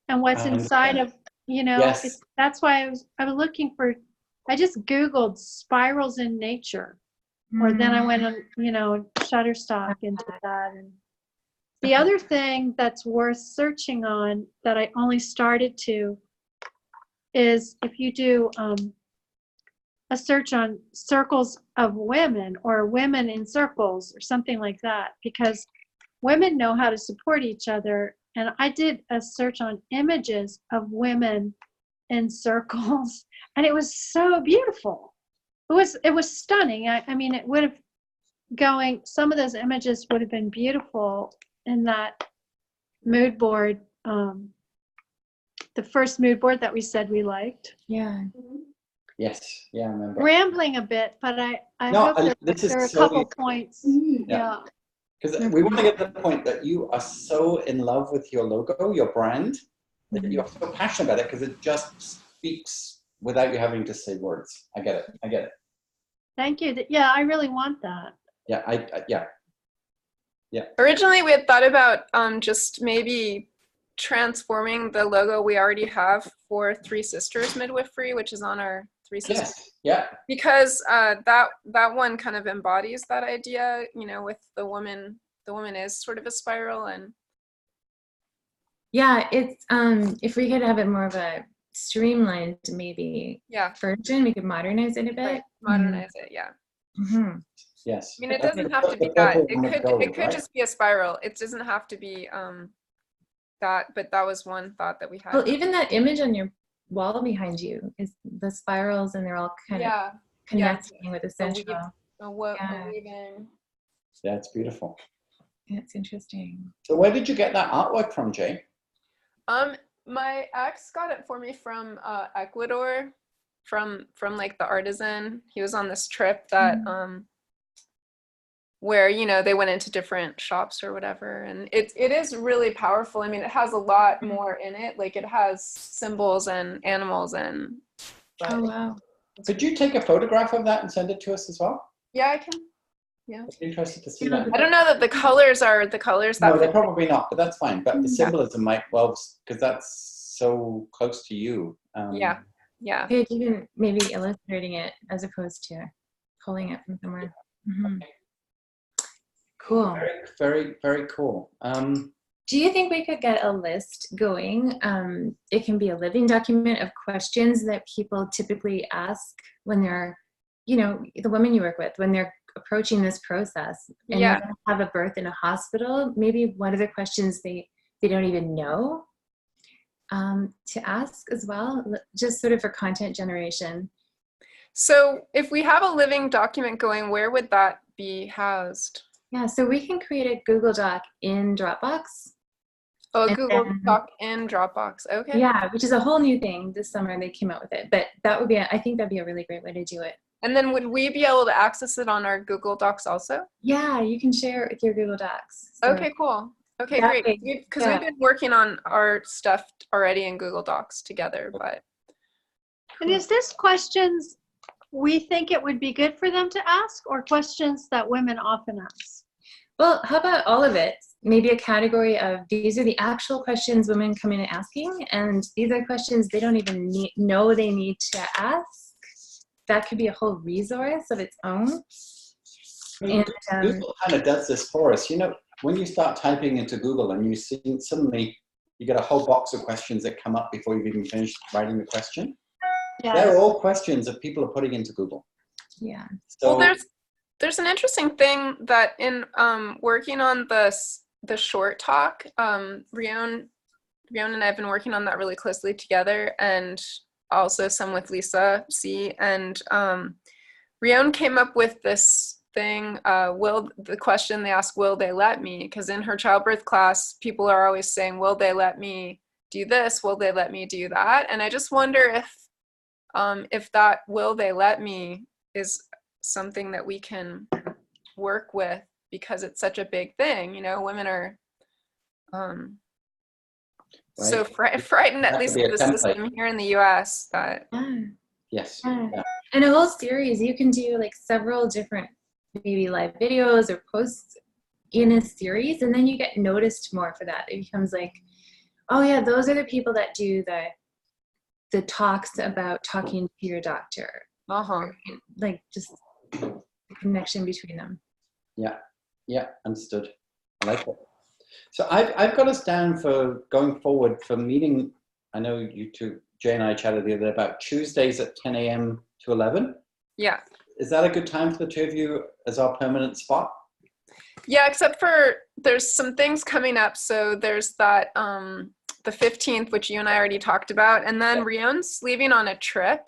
and what's inside of, you know, yes. That's why I was looking for, I just Googled spirals in nature. Or then I went on, you know, Shutterstock into that. And the other thing that's worth searching on that I only started to is if you do a search on circles of women or women in circles or something like that, because women know how to support each other. And I did a search on images of women in circles, and it was so beautiful. It was stunning. I mean, it would have some of those images would have been beautiful in that mood board, the first mood board that we said we liked. Yeah. Yes. Yeah, I remember. Rambling a bit, but I hope there are a couple points. Yeah. Because we want to get to the point that you are so in love with your logo, your brand, that you're so passionate about it because it just speaks without you having to say words. I get it. Thank you. Yeah, I really want that. Yeah, yeah. Originally, we had thought about just maybe transforming the logo we already have for Three Sisters Midwifery, which is on our Three Sisters. Yes, yeah. Because that one kind of embodies that idea, with the woman is sort of a spiral. And yeah, it's if we could have it more of a streamlined maybe version, we could modernize it a bit. Right. Modernize it, yeah. Mm-hmm. Yes. I mean, it doesn't have to be that. It could just be a spiral. It doesn't have to be that, but that was one thought that we had. Well, even that image on your wall behind you is the spirals, and they're all kind of connecting with the central. Weaving. Yeah, it's beautiful. Yeah, it's interesting. So where did you get that artwork from, Jay? My ex got it for me from Ecuador, from like the artisan. He was on this trip that where they went into different shops or whatever, and it is really powerful. I mean, it has a lot more in it. Like, it has symbols and animals and. Oh wow! Could you take a photograph of that and send it to us as well? Yeah, I can. Yeah. I'm interested to see that. I don't know that the colors are the colors that. No, they're probably not, but that's fine. But the symbolism might, because that's so close to you. Yeah. You can maybe illustrating it as opposed to pulling it from somewhere. Mm-hmm. Cool. Very, very, very cool. Do you think we could get a list going? It can be a living document of questions that people typically ask when they're, the women you work with, when they're approaching this process and you're going to have a birth in a hospital. Maybe one of the questions they don't even know to ask as well, just sort of for content generation. So if we have a living document going, where would that be housed? Yeah, so we can create a Google Doc in Dropbox. Oh, a Google Doc in Dropbox. Okay. Yeah, which is a whole new thing. This summer they came out with it, but that would be, I think that'd be a really great way to do it. And then would we be able to access it on our Google Docs also? Yeah, you can share it with your Google Docs. So okay, cool. Okay, great. Because we've been working on our stuff already in Google Docs together, but. And is this questions we think it would be good for them to ask, or questions that women often ask? Well, how about all of it? Maybe a category of these are the actual questions women come in asking, and these are questions they don't even know they need to ask. That could be a whole resource of its own. Google kind of does this for us. When you start typing into Google and you see suddenly you get a whole box of questions that come up before you've even finished writing the question. Yes. They're all questions that people are putting into Google. Yeah. So, well, there's an interesting thing that in working on the short talk, Rion and I have been working on that really closely together, and also some with Lisa C. And Rion came up with this thing, the question they ask, will they let me? Because in her childbirth class, people are always saying, will they let me do this? Will they let me do that? And I just wonder if that will they let me is something that we can work with, because it's such a big thing. Women are so frightened, at least in the system here in the US. That yes. Yeah. And a whole series, you can do like several different maybe live videos or posts in a series, and then you get noticed more for that. It becomes like, oh yeah, those are the people that do the talks about talking to your doctor. Like just the connection between them. Yeah, understood. I like it. So I've got us down for going forward for meeting. I know you two, Jay and I chatted the other day about Tuesdays at 10 a.m. to 11. Yeah. Is that a good time for the two of you as our permanent spot? Yeah, except for there's some things coming up. So there's that the 15th, which you and I already talked about, and then Rion's leaving on a trip,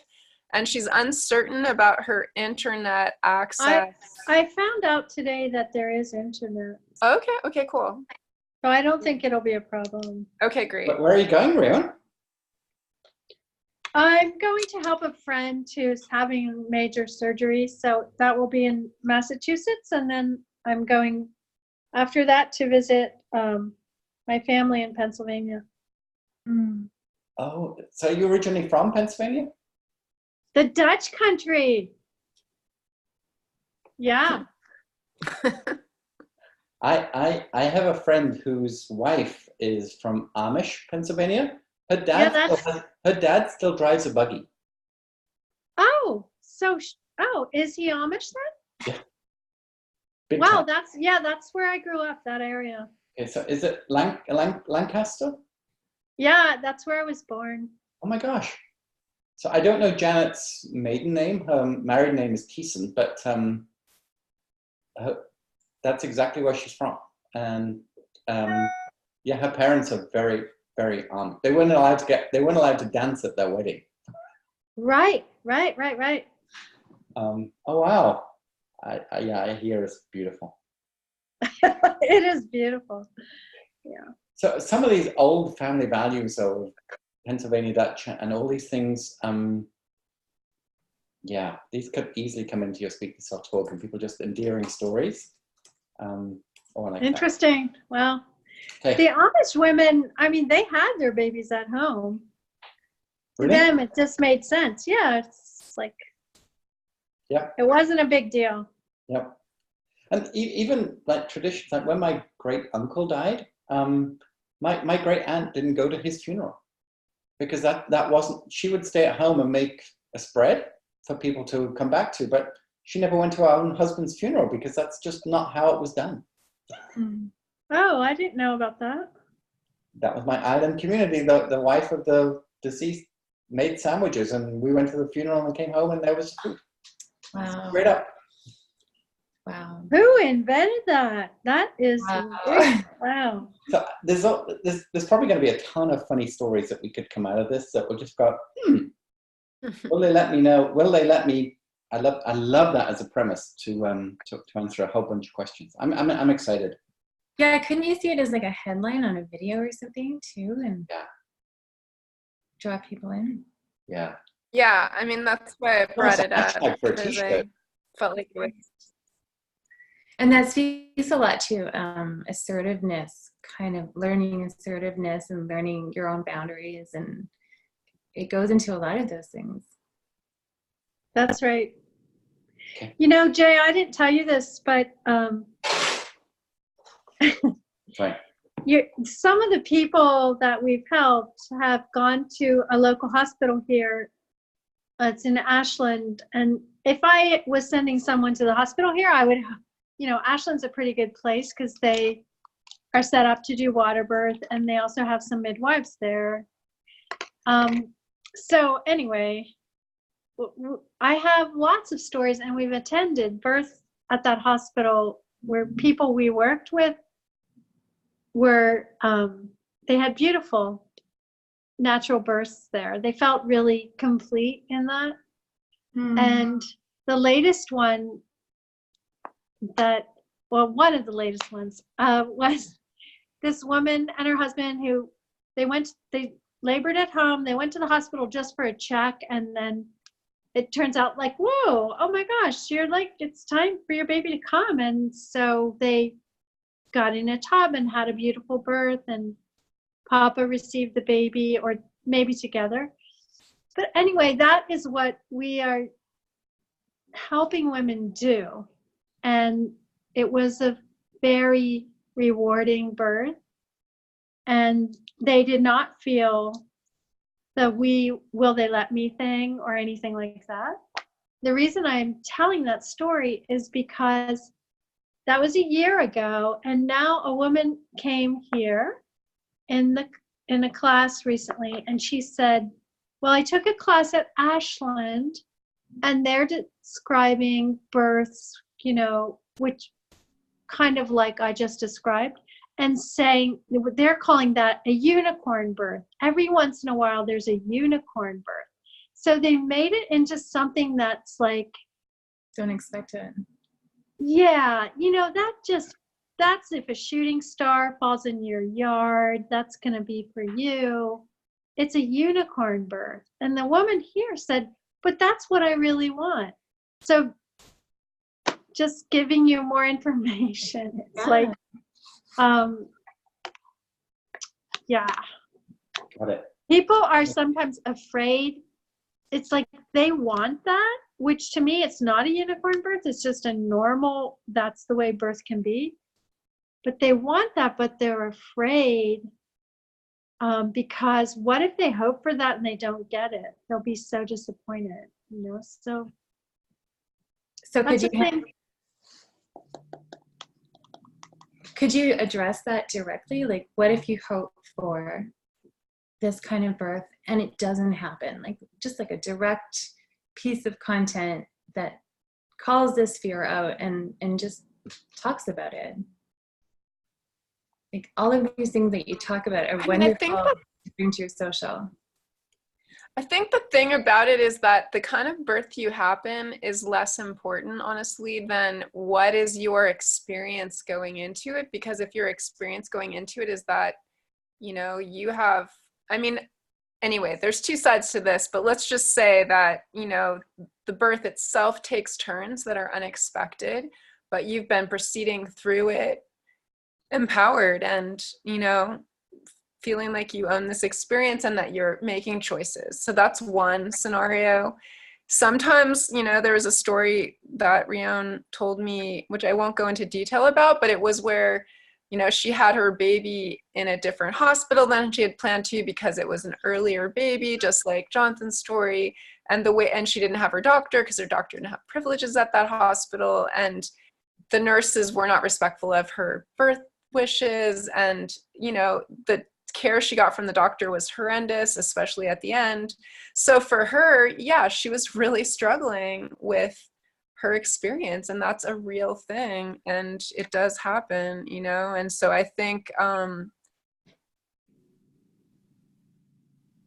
and she's uncertain about her internet access. I found out today that there is internet. Okay, cool. So I don't think it'll be a problem. Okay, great. But where are you going, Rion? I'm going to help a friend who's having major surgery, so that will be in Massachusetts, and then I'm going after that to visit my family in Pennsylvania. Mm. Oh, so you're originally from Pennsylvania? The Dutch country. Yeah. I have a friend whose wife is from Amish, Pennsylvania. Her Yeah, dad still drives a buggy. Oh, is he Amish then? Yeah. Big Wow, time. that's where I grew up, that area. Okay, so is it Lancaster? Yeah, that's where I was born. Oh my gosh. So I don't know Janet's maiden name. Her married name is Keeson, but that's exactly where she's from. And yeah, her parents are very, very They weren't allowed to dance at their wedding. Right. Oh wow. I hear it's beautiful. It is beautiful. Yeah. So some of these old family values of Pennsylvania Dutch and all these things, yeah, these could easily come into your Speak the Soft talk and people just endearing stories. Or like interesting. That. Well, okay. The Amish women, I mean, they had their babies at home. Really? To them, it just made sense. Yeah, it's like, yeah, it wasn't a big deal. Yep. And even like traditions, like when my great uncle died, my great aunt didn't go to his funeral because that wasn't. She would stay at home and make a spread for people to come back to, but she never went to her own husband's funeral because that's just not how it was done. Oh, I didn't know about that. That was my island community. The wife of the deceased made sandwiches, and we went to the funeral and came home, and there was food. Wow. Straight up. Wow. Who invented that? That is Wow. wow. So there's probably going to be a ton of funny stories that we could come out of this that we'll just go, will they let me know? Will they let me? I love that as a premise to answer a whole bunch of questions. I'm excited. Yeah, couldn't you see it as like a headline on a video or something too, and draw people in? Yeah. Yeah, I mean that's why I brought it up For a because t-shirt. I felt like it was. And that speaks a lot to assertiveness, kind of learning assertiveness and learning your own boundaries, and it goes into a lot of those things. That's right. Okay. You know, Jay, I didn't tell you this, but Right. some of the people that we've helped have gone to a local hospital here. It's in Ashland. And if I was sending someone to the hospital here, I would, Ashland's a pretty good place because they are set up to do water birth, and they also have some midwives there. So anyway, I have lots of stories, and we've attended births at that hospital where people we worked with were, they had beautiful natural births there. They felt really complete in that. And the latest one one of the latest ones was this woman and her husband who they labored at home. They went to the hospital just for a check, and then it turns out like, whoa, oh my gosh, you're like, it's time for your baby to come. And so they got in a tub and had a beautiful birth, and Papa received the baby, or maybe together. But anyway, that is what we are helping women do. And it was a very rewarding birth. And they did not feel the will they let me thing or anything like that. The reason I'm telling that story is because that was a year ago, and now a woman came here in a class recently, and she said, well, I took a class at Ashland, and they're describing births, which kind of like I just described, and saying they're calling that a unicorn birth. Every once in a while, there's a unicorn birth. So they made it into something that's like, don't expect it. Yeah, that's if a shooting star falls in your yard, that's going to be for you. It's a unicorn birth. And the woman here said, but that's what I really want. So just giving you more information. It's like, yeah. Got it. People are sometimes afraid. It's like they want that, which to me, it's not a unicorn birth. It's just a normal, that's the way birth can be. But they want that, but they're afraid because what if they hope for that and they don't get it? They'll be so disappointed, you know? So could you address that directly? Like, what if you hope for this kind of birth and it doesn't happen? Like, just like a direct piece of content that calls this fear out and just talks about it. Like, all of these things that you talk about are wonderful to bring to your social. I think the thing about it is that the kind of birth you happen is less important, honestly, than what is your experience going into it. Because if your experience going into it is that, you know, you have, I mean, anyway, there's two sides to this, but let's just say that, you know, the birth itself takes turns that are unexpected, but you've been proceeding through it empowered and, you know, feeling like you own this experience and that you're making choices. So that's one scenario. Sometimes, you know, there was a story that Rion told me, which I won't go into detail about, but it was where, you know, she had her baby in a different hospital than she had planned to because it was an earlier baby, just like Jonathan's story. And she didn't have her doctor because her doctor didn't have privileges at that hospital. And the nurses were not respectful of her birth wishes. And, you know, the care she got from the doctor was horrendous, especially at the end. So for her, yeah, she was really struggling with her experience, and that's a real thing, and it does happen, you know. And so I think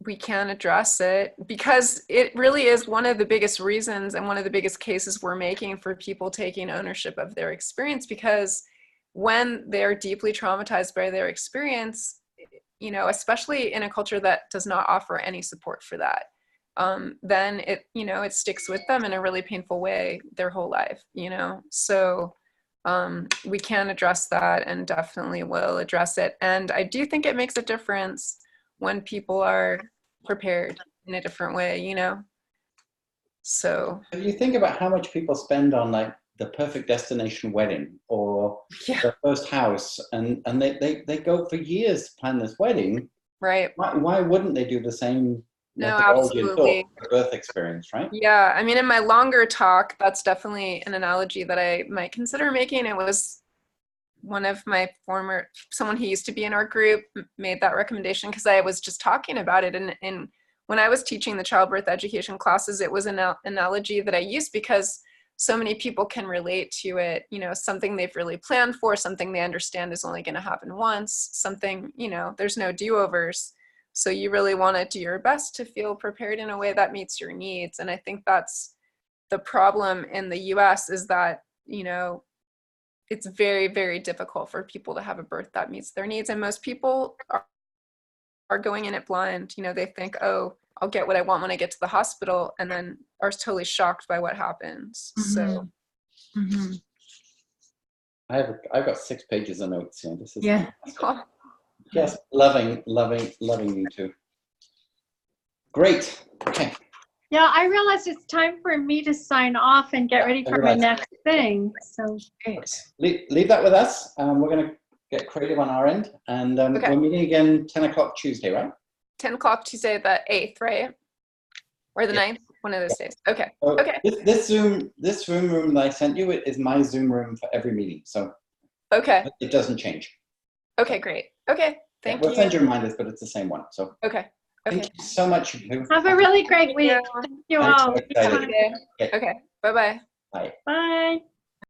we can address it because it really is one of the biggest reasons and one of the biggest cases we're making for people taking ownership of their experience, because when they're deeply traumatized by their experience, you know, especially in a culture that does not offer any support for that, then it, you know, it sticks with them in a really painful way their whole life, you know. So we can address that and definitely will address it. And I do think it makes a difference when people are prepared in a different way, you know. So if you think about how much people spend on like the perfect destination wedding or their first house, and they go for years to plan this wedding, right? Why wouldn't they do the same No, methodology and absolutely. thought for birth experience, right? Yeah, I mean, in my longer talk, that's definitely an analogy that I might consider making. It was one of my someone who used to be in our group made that recommendation because I was just talking about it. And when I was teaching the childbirth education classes, it was an analogy that I used because so many people can relate to it, you know, something they've really planned for, something they understand is only going to happen once, something, you know, there's no do-overs. So you really want to do your best to feel prepared in a way that meets your needs. And I think that's the problem in the US is that, you know, it's very, very difficult for people to have a birth that meets their needs. And most people are going in it blind. You know, they think, oh, I'll get what I want when I get to the hospital, and then are totally shocked by what happens. So I've got 6 pages of notes here. This is yes, loving you too. Great. Okay. Yeah, I realized it's time for me to sign off and get ready for my next thing. So leave that with us. We're going to get creative on our end, and we're meeting again 10 o'clock Tuesday, right? 10 o'clock Tuesday, the 8th, right? Or the 9th? One of those days. Okay. So okay. This Zoom room that I sent you is my Zoom room for every meeting. So okay, it doesn't change. Okay, great. Okay, thank you. We'll send you reminders, but it's the same one. So okay. Thank you so much. Have a really great week. Thank you all. Okay. Okay. Bye-bye. Bye. Bye.